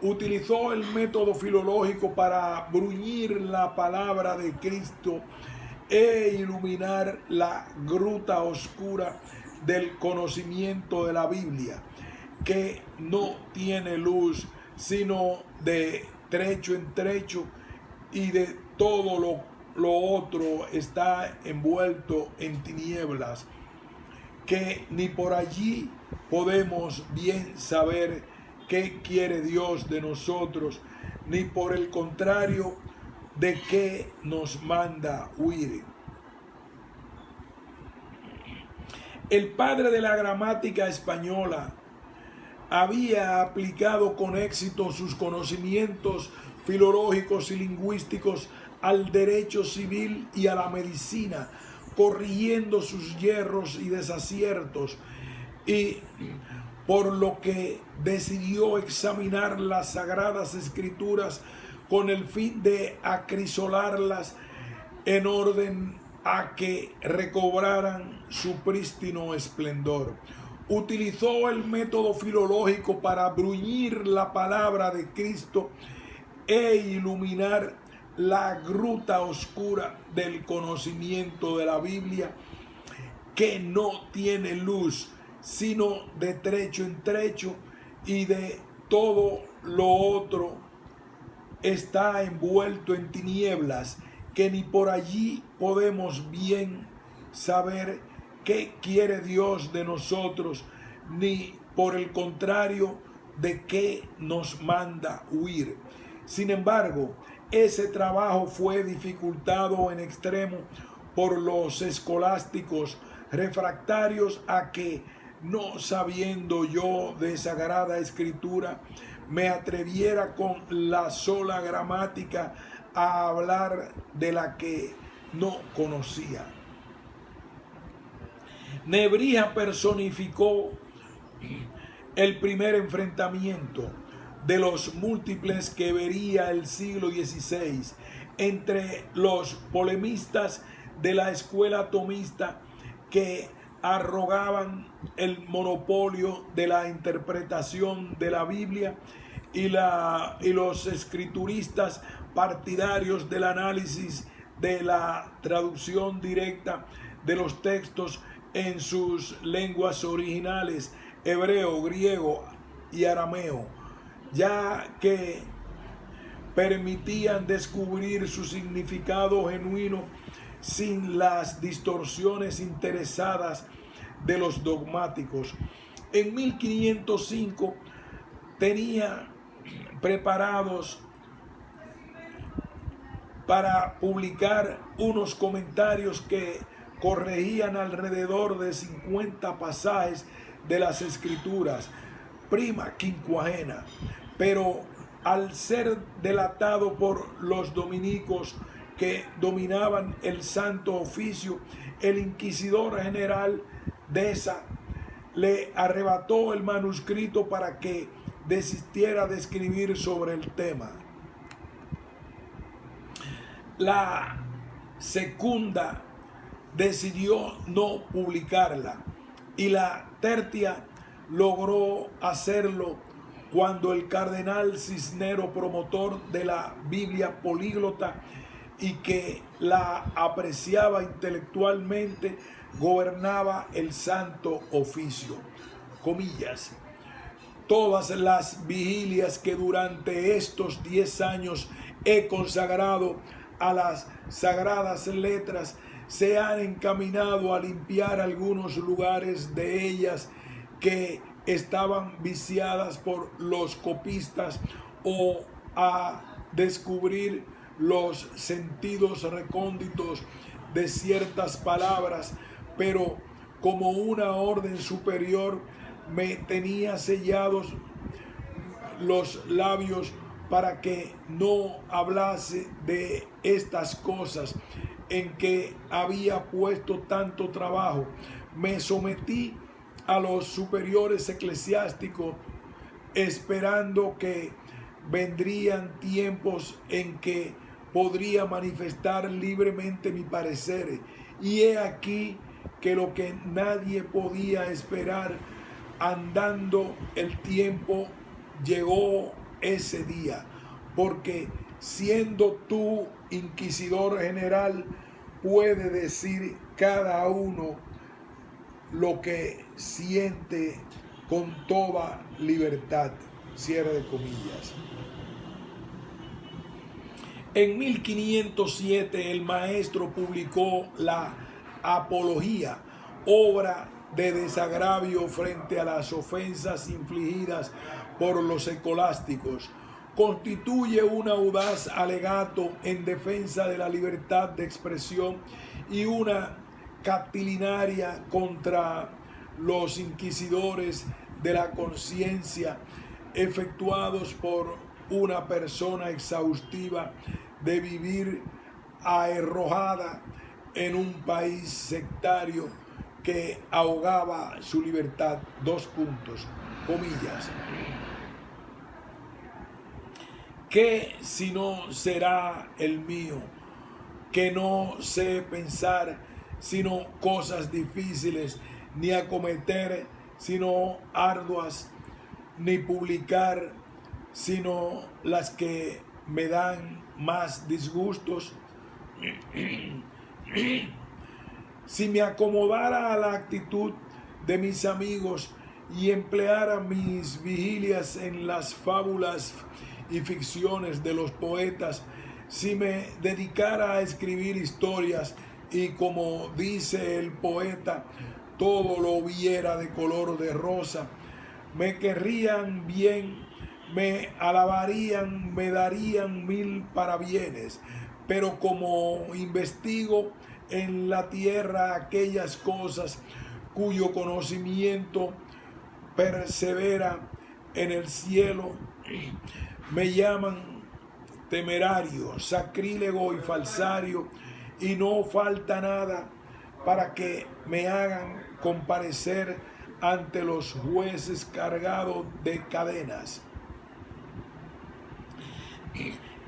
Utilizó el método filológico para bruñir la palabra de Cristo e iluminar la gruta oscura del conocimiento de la Biblia, que no tiene luz sino de trecho en trecho, y de todo lo otro está envuelto en tinieblas, que ni por allí podemos bien saber qué quiere Dios de nosotros, ni por el contrario de qué nos manda huir. El padre de la gramática española había aplicado con éxito sus conocimientos filológicos y lingüísticos al derecho civil y a la medicina, corrigiendo sus yerros y desaciertos, y por lo que decidió examinar las Sagradas Escrituras con el fin de acrisolarlas en orden a que recobraran su prístino esplendor. Utilizó el método filológico para bruñir la palabra de Cristo e iluminar la gruta oscura del conocimiento de la Biblia, que no tiene luz sino de trecho en trecho, y de todo lo otro está envuelto en tinieblas, que ni por allí podemos bien saber qué quiere Dios de nosotros, ni por el contrario de qué nos manda huir. Sin embargo, ese trabajo fue dificultado en extremo por los escolásticos, refractarios a que, no sabiendo yo de Sagrada Escritura, me atreviera con la sola gramática a hablar de la que no conocía. Nebrija personificó el primer enfrentamiento de los múltiples que vería el siglo XVI entre los polemistas de la escuela tomista, que arrogaban el monopolio de la interpretación de la Biblia, y los escrituristas partidarios del análisis de la traducción directa de los textos en sus lenguas originales, hebreo, griego y arameo, ya que permitían descubrir su significado genuino sin las distorsiones interesadas de los dogmáticos. En 1505 tenía preparados para publicar unos comentarios que corregían alrededor de 50 pasajes de las Escrituras, prima quincuagena, pero al ser delatado por los dominicos que dominaban el santo oficio, el inquisidor general Deza le arrebató el manuscrito para que desistiera de escribir sobre el tema. La segunda decidió no publicarla y la tercia logró hacerlo cuando el cardenal Cisnero, promotor de la Biblia políglota y que la apreciaba intelectualmente, gobernaba el Santo Oficio. Comillas. Todas las vigilias que durante estos 10 años he consagrado a las sagradas letras se han encaminado a limpiar algunos lugares de ellas que estaban viciadas por los copistas o a descubrir los sentidos recónditos de ciertas palabras, pero como una orden superior me tenía sellados los labios para que no hablase de estas cosas en que había puesto tanto trabajo. Me sometí a los superiores eclesiásticos esperando que vendrían tiempos en que podría manifestar libremente mi parecer. Y he aquí que lo que nadie podía esperar, andando el tiempo, llegó ese día, porque siendo tú inquisidor general, puede decir cada uno lo que siente con toda libertad. Cierre de comillas. En 1507 el maestro publicó la Apología, obra de desagravio frente a las ofensas infligidas por los escolásticos. Constituye un audaz alegato en defensa de la libertad de expresión y una catilinaria contra los inquisidores de la conciencia, efectuados por una persona exhaustiva de vivir arrojada en un país sectario que ahogaba su libertad. Dos puntos, comillas. ¿Qué si no será el mío? Que no sé pensar sino cosas difíciles, ni acometer sino arduas, ni publicar sino las que me dan más disgustos. Si me acomodara a la actitud de mis amigos y empleara mis vigilias en las fábulas y ficciones de los poetas, si me dedicara a escribir historias y, como dice el poeta, todo lo viera de color de rosa, me querrían bien, me alabarían, me darían 1000 parabienes, pero como investigo en la tierra aquellas cosas cuyo conocimiento persevera en el cielo, me llaman temerario, sacrílego y falsario, y no falta nada para que me hagan comparecer ante los jueces cargados de cadenas.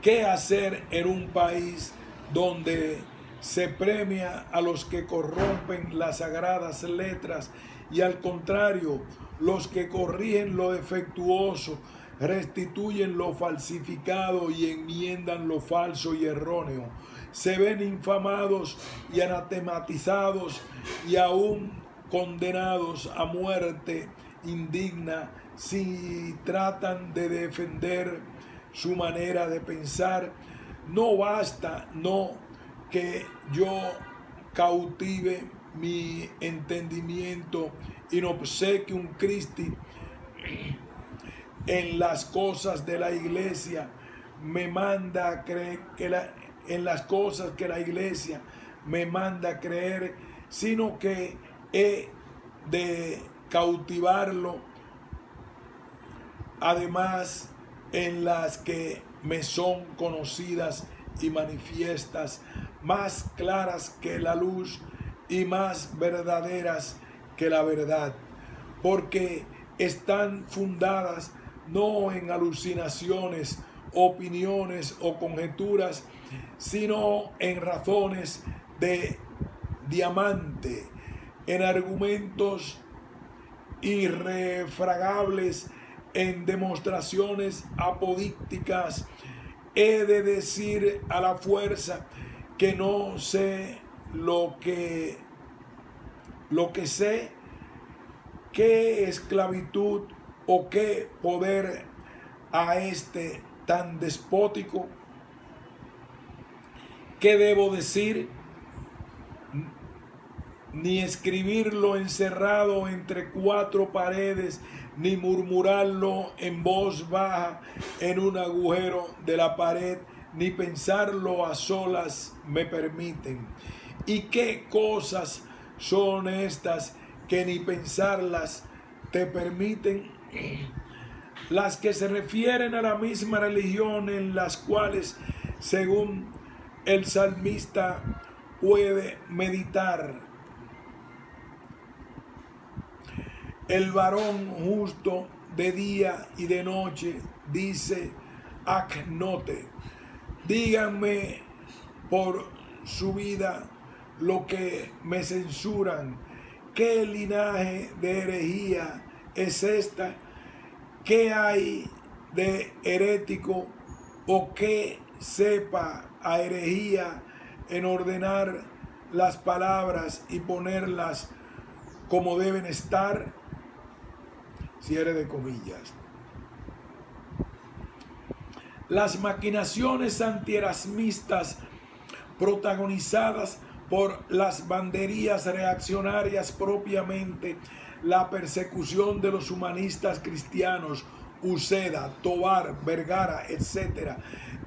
¿Qué hacer en un país donde se premia a los que corrompen las sagradas letras y, al contrario, los que corrigen lo defectuoso, restituyen lo falsificado y enmiendan lo falso y erróneo? Se ven infamados y anatematizados y aún condenados a muerte indigna si tratan de defender su manera de pensar. No basta, no, que yo cautive mi entendimiento y no obsequie un Cristi en las cosas de la iglesia, me manda a creer en las cosas que la iglesia me manda a creer, sino que he de cautivarlo además en las que me son conocidas y manifiestas, más claras que la luz y más verdaderas que la verdad. porque están fundadas no en alucinaciones, opiniones o conjeturas, sino en razones de diamante, en argumentos irrefragables, en demostraciones apodícticas. He de decir a la fuerza que no sé lo que sé, qué esclavitud o qué poder a este tan despótico. ¿Qué debo decir? Ni escribirlo encerrado entre cuatro paredes, ni murmurarlo en voz baja en un agujero de la pared, ni pensarlo a solas me permiten. ¿Y qué cosas son estas que ni pensarlas te permiten? Las que se refieren a la misma religión, en las cuales, según el salmista, puede meditar el varón justo de día y de noche, dice Acnote. Díganme por su vida lo que me censuran. ¿Qué linaje de herejía es esta? ¿Qué hay de herético o que sepa a herejía en ordenar las palabras y ponerlas como deben estar? Cierre de comillas. Las maquinaciones antierasmistas protagonizadas por las banderías reaccionarias propiamente, la persecución de los humanistas cristianos, Uceda, Tobar, Vergara, etc.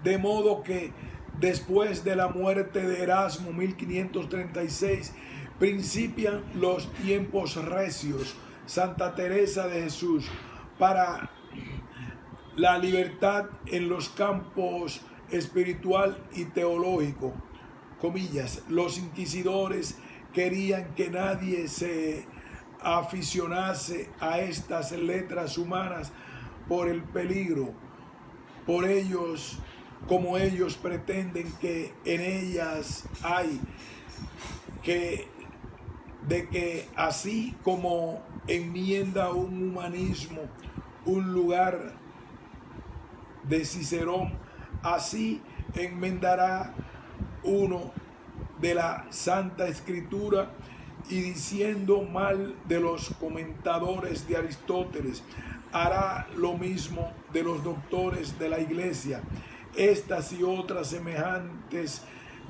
De modo que después de la muerte de Erasmo, 1536, principian los tiempos recios. Santa Teresa de Jesús, para la libertad en los campos espiritual y teológico. Comillas, los inquisidores querían que nadie se aficionase a estas letras humanas por el peligro. Por ellos, como ellos pretenden que en ellas hay de que así como enmienda un humanismo un lugar de Cicerón, así enmendará uno de la Santa Escritura, y diciendo mal de los comentadores de Aristóteles, hará lo mismo de los doctores de la Iglesia. Estas y otras semejantes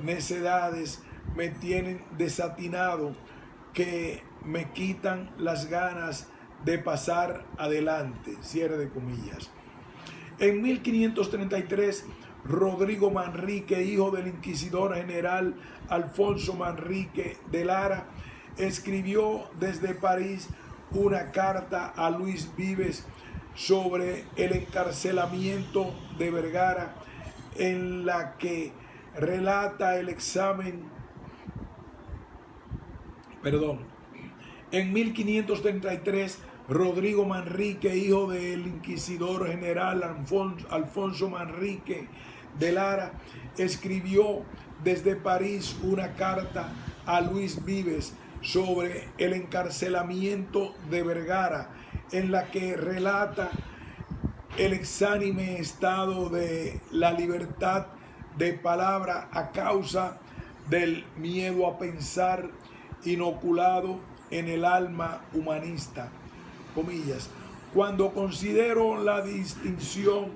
necedades me tienen desatinado, que me quitan las ganas de pasar adelante. Cierre de comillas. En 1533, Rodrigo Manrique, hijo del inquisidor general Alfonso Manrique de Lara, escribió desde París una carta a Luis Vives sobre el encarcelamiento de Vergara, en la que relata el examen. En 1533, Rodrigo Manrique, hijo del inquisidor general Alfonso Manrique de Lara, escribió desde París una carta a Luis Vives sobre el encarcelamiento de Vergara, en la que relata el exánime estado de la libertad de palabra a causa del miedo a pensar inoculado en el alma humanista. Comillas, cuando considero la distinción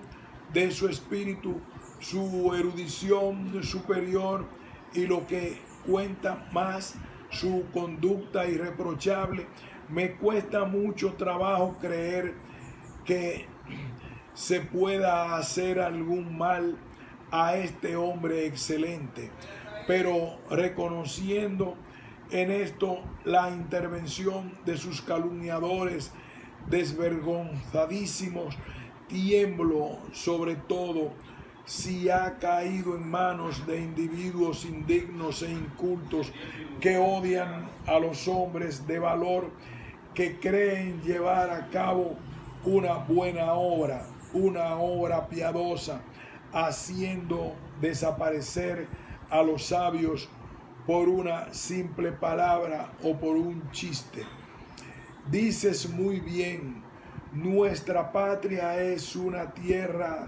de su espíritu, su erudición superior y lo que cuenta más, su conducta irreprochable, me cuesta mucho trabajo creer que se pueda hacer algún mal a este hombre excelente, pero reconociendo en esto la intervención de sus calumniadores desvergonzadísimos, tiemblo sobre todo si ha caído en manos de individuos indignos e incultos que odian a los hombres de valor, que creen llevar a cabo una buena obra, una obra piadosa, haciendo desaparecer a los sabios por una simple palabra o por un chiste. Dices muy bien, nuestra patria es una tierra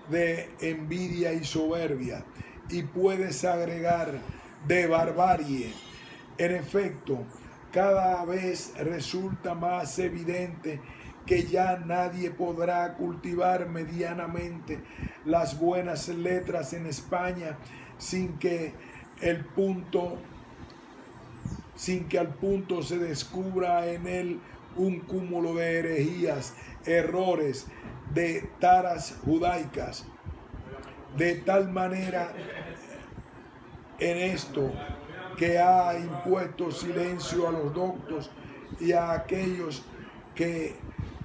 de envidia y soberbia, y puedes agregar de barbarie. En efecto, cada vez resulta más evidente que ya nadie podrá cultivar medianamente las buenas letras en España sin que al punto se descubra en él un cúmulo de herejías, errores, de taras judaicas. De tal manera en esto que ha impuesto silencio a los doctos y a aquellos que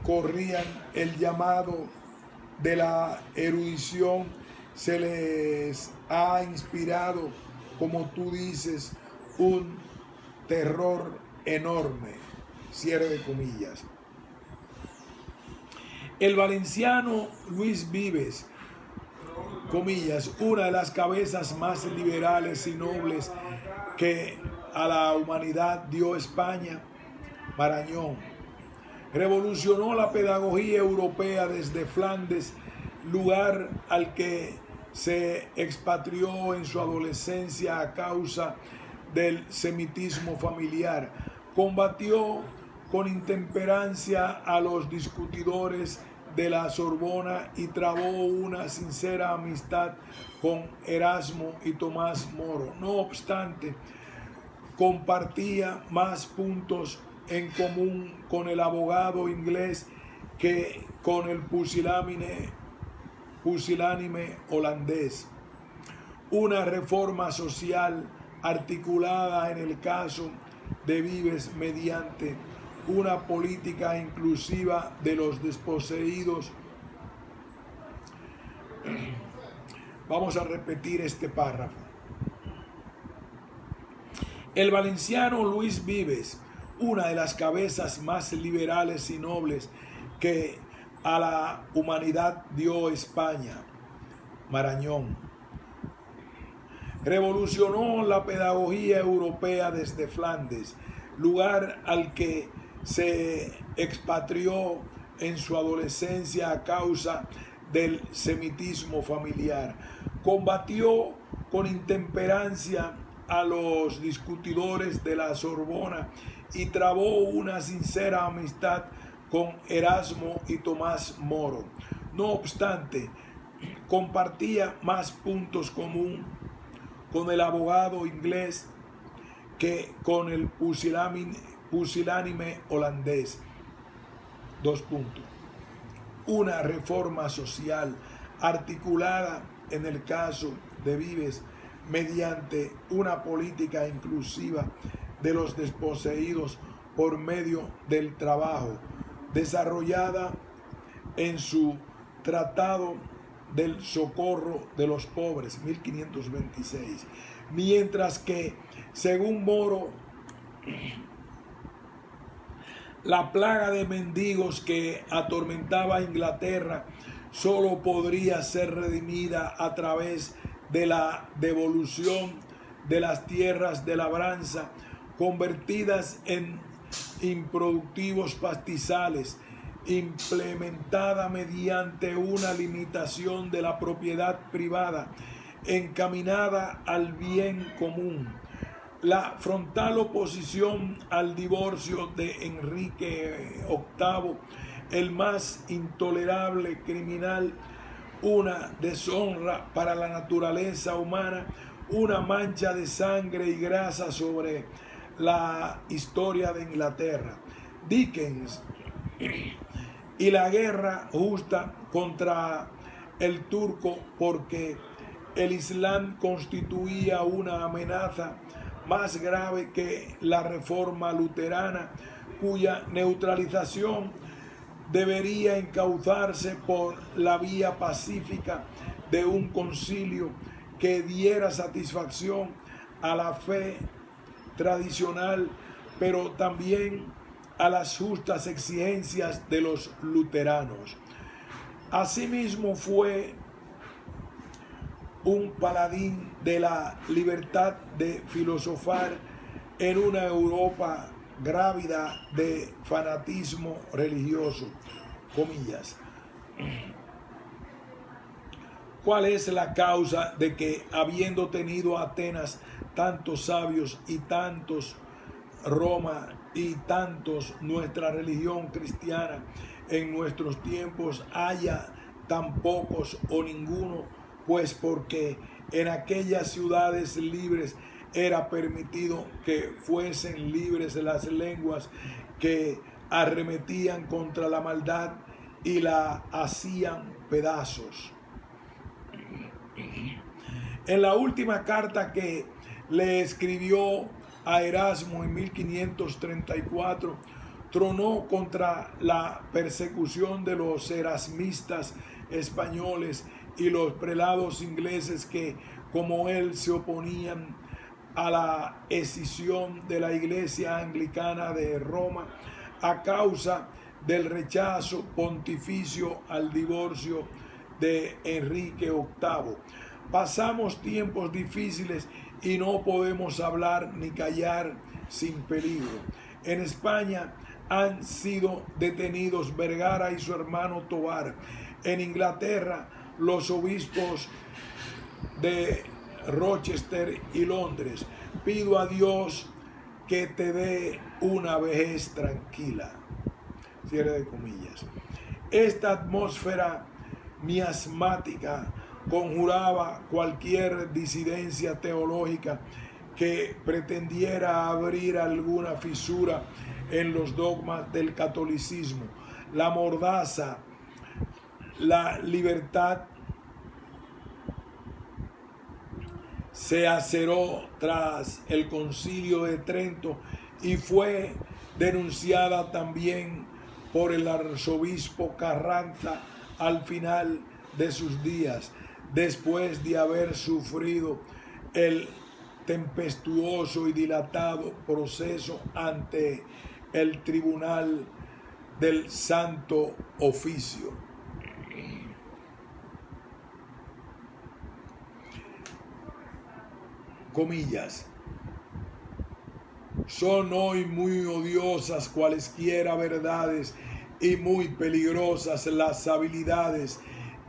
corrían el llamado de la erudición, se les ha inspirado, como tú dices, un terror enorme. Cierre de comillas. El valenciano Luis Vives, comillas, una de las cabezas más liberales y nobles que a la humanidad dio España, Marañón, revolucionó la pedagogía europea desde Flandes, lugar al que se expatrió en su adolescencia a causa del semitismo familiar. Combatió con intemperancia a los discutidores de la Sorbona y trabó una sincera amistad con Erasmo y Tomás Moro. No obstante, compartía más puntos en común con el abogado inglés que con el pusilánime holandés. Una reforma social articulada en el caso de Vives mediante una política inclusiva de los desposeídos. Vamos a repetir este párrafo. El valenciano Luis Vives, una de las cabezas más liberales y nobles que a la humanidad dio España, Marañón, revolucionó la pedagogía europea desde Flandes, lugar al que se expatrió en su adolescencia a causa del semitismo familiar. Combatió con intemperancia a los discutidores de la Sorbona y trabó una sincera amistad con Erasmo y Tomás Moro. No obstante, compartía más puntos común con el abogado inglés que con el pusilánime holandés. 2 puntos. Una reforma social articulada en el caso de Vives mediante una política inclusiva de los desposeídos por medio del trabajo, desarrollada en su Tratado del Socorro de los Pobres, 1526, mientras que, según Moro, la plaga de mendigos que atormentaba a Inglaterra solo podría ser redimida a través de la devolución de las tierras de labranza convertidas en improductivos pastizales, implementada mediante una limitación de la propiedad privada encaminada al bien común. La frontal oposición al divorcio de Enrique VIII, el más intolerable criminal, una deshonra para la naturaleza humana, una mancha de sangre y grasa sobre la historia de Inglaterra. Dickens y la guerra justa contra el turco, porque el Islam constituía una amenaza más grave que la reforma luterana, cuya neutralización debería encauzarse por la vía pacífica de un concilio que diera satisfacción a la fe tradicional, pero también a las justas exigencias de los luteranos. Asimismo fue un paladín de la libertad de filosofar en una Europa grávida de fanatismo religioso, comillas. ¿Cuál es la causa de que, habiendo tenido Atenas tantos sabios y tantos Roma y tantos nuestra religión cristiana, en nuestros tiempos haya tan pocos o ninguno? Pues porque en aquellas ciudades libres era permitido que fuesen libres las lenguas que arremetían contra la maldad y la hacían pedazos. En la última carta que le escribió a Erasmo en 1534, tronó contra la persecución de los erasmistas españoles y los prelados ingleses que, como él, se oponían a la escisión de la Iglesia Anglicana de Roma a causa del rechazo pontificio al divorcio de Enrique VIII. Pasamos tiempos difíciles y no podemos hablar ni callar sin peligro. En España han sido detenidos Vergara y su hermano Tobar. En Inglaterra, los obispos de Rochester y Londres. Pido a Dios que te dé una vejez tranquila. Cierre de comillas. Esta atmósfera miasmática conjuraba cualquier disidencia teológica que pretendiera abrir alguna fisura en los dogmas del catolicismo. La mordaza, la libertad se aceró tras el Concilio de Trento y fue denunciada también por el arzobispo Carranza al final de sus días, después de haber sufrido el tempestuoso y dilatado proceso ante el Tribunal del Santo Oficio. Comillas. Son hoy muy odiosas cualesquiera verdades y muy peligrosas las habilidades,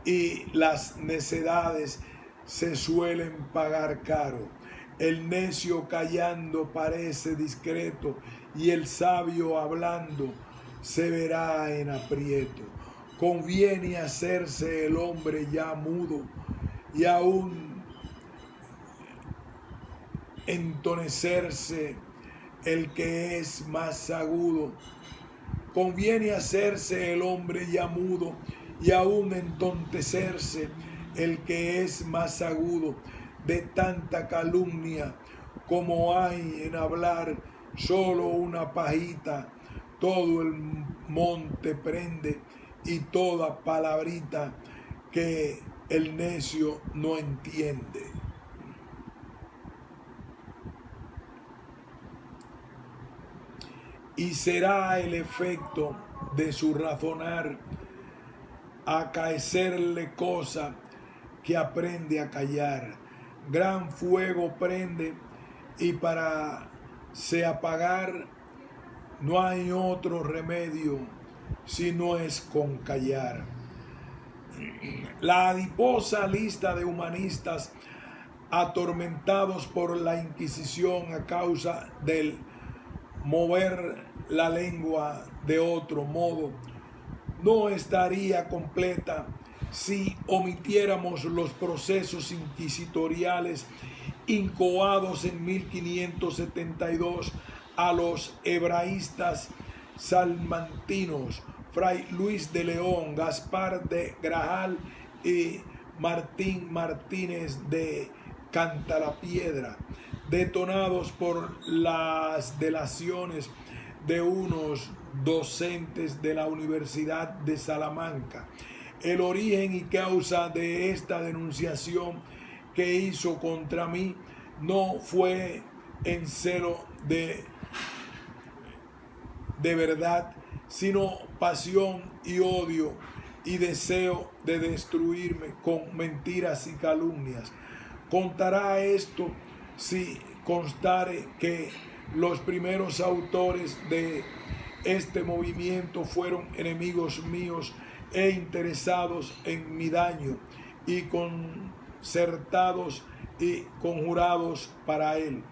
y las necedades se suelen pagar caro. El necio callando parece discreto, y el sabio hablando se verá en aprieto. Conviene hacerse el hombre ya mudo y aún entonecerse el que es más agudo. Conviene hacerse el hombre ya mudo y aún entontecerse el que es más agudo. De tanta calumnia como hay en hablar solo una pajita, todo el monte prende, y toda palabrita que el necio no entiende. Y será el efecto de su razonar acaecerle cosa que aprende a callar. Gran fuego prende, y para se apagar no hay otro remedio si no es con callar. La adiposa lista de humanistas atormentados por la Inquisición a causa del mover la lengua de otro modo no estaría completa si omitiéramos los procesos inquisitoriales incoados en 1572 a los hebraístas salmantinos, Fray Luis de León, Gaspar de Grajal y Martín Martínez de Cantalapiedra, detonados por las delaciones de unos docentes de la Universidad de Salamanca. El origen y causa de esta denunciación que hizo contra mí no fue en celo de verdad, sino pasión y odio y deseo de destruirme con mentiras y calumnias. Contará esto si constare que los primeros autores de este movimiento fueron enemigos míos e interesados en mi daño y concertados y conjurados para él.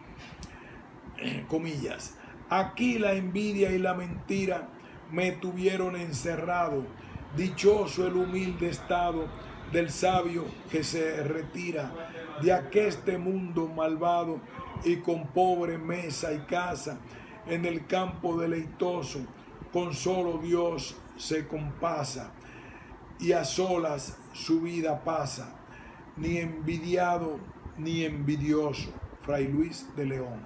Comillas. Aquí la envidia y la mentira me tuvieron encerrado. Dichoso el humilde estado del sabio que se retira de aqueste mundo malvado y con pobre mesa y casa en el campo deleitoso con solo Dios se compasa y a solas su vida pasa, ni envidiado ni envidioso. Fray Luis de León.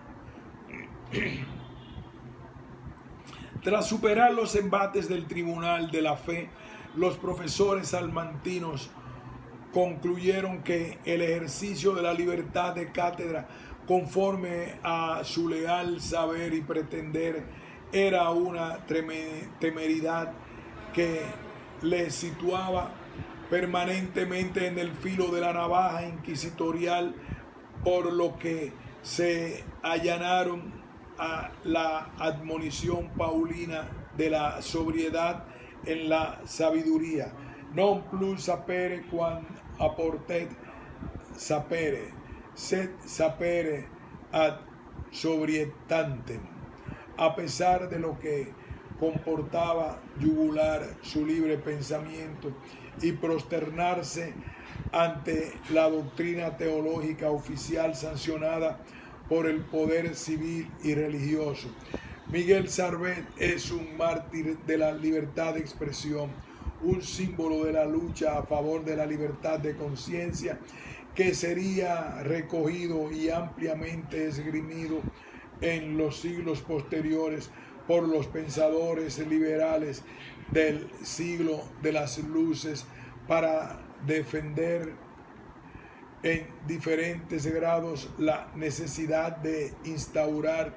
Tras superar los embates del Tribunal de la Fe, los profesores salmantinos concluyeron que el ejercicio de la libertad de cátedra, conforme a su leal saber y pretender, era una temeridad que le situaba permanentemente en el filo de la navaja inquisitorial, por lo que se allanaron a la admonición paulina de la sobriedad en la sabiduría. Non plus sapere quam apportet sapere, sed sapere ad sobrietantem. A pesar de lo que comportaba yugular su libre pensamiento y prosternarse ante la doctrina teológica oficial sancionada por el poder civil y religioso. Miguel Servet es un mártir de la libertad de expresión, un símbolo de la lucha a favor de la libertad de conciencia que sería recogido y ampliamente esgrimido en los siglos posteriores por los pensadores liberales del siglo de las luces para defender en diferentes grados la necesidad de instaurar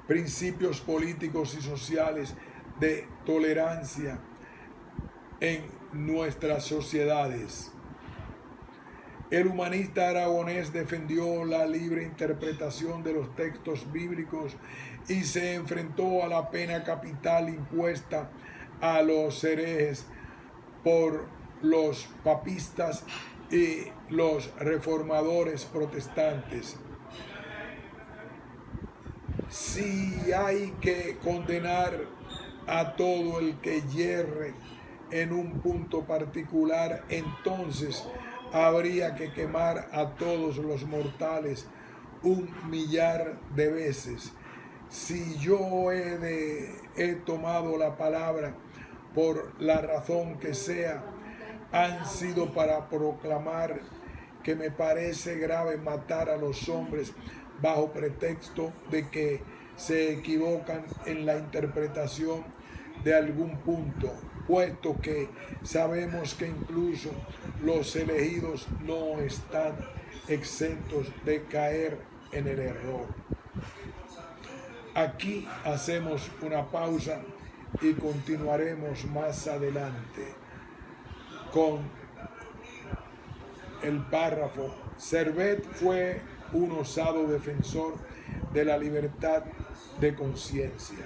principios políticos y sociales de tolerancia en nuestras sociedades. El humanista aragonés defendió la libre interpretación de los textos bíblicos y se enfrentó a la pena capital impuesta a los herejes por los papistas y los reformadores protestantes. Si hay que condenar a todo el que yerre en un punto particular, entonces habría que quemar a todos los mortales 1.000.000 de veces. Si yo he tomado la palabra por la razón que sea, han sido para proclamar que me parece grave matar a los hombres bajo pretexto de que se equivocan en la interpretación de algún punto, puesto que sabemos que incluso los elegidos no están exentos de caer en el error. Aquí hacemos una pausa y continuaremos más adelante con el párrafo. Servet fue un osado defensor de la libertad de conciencia.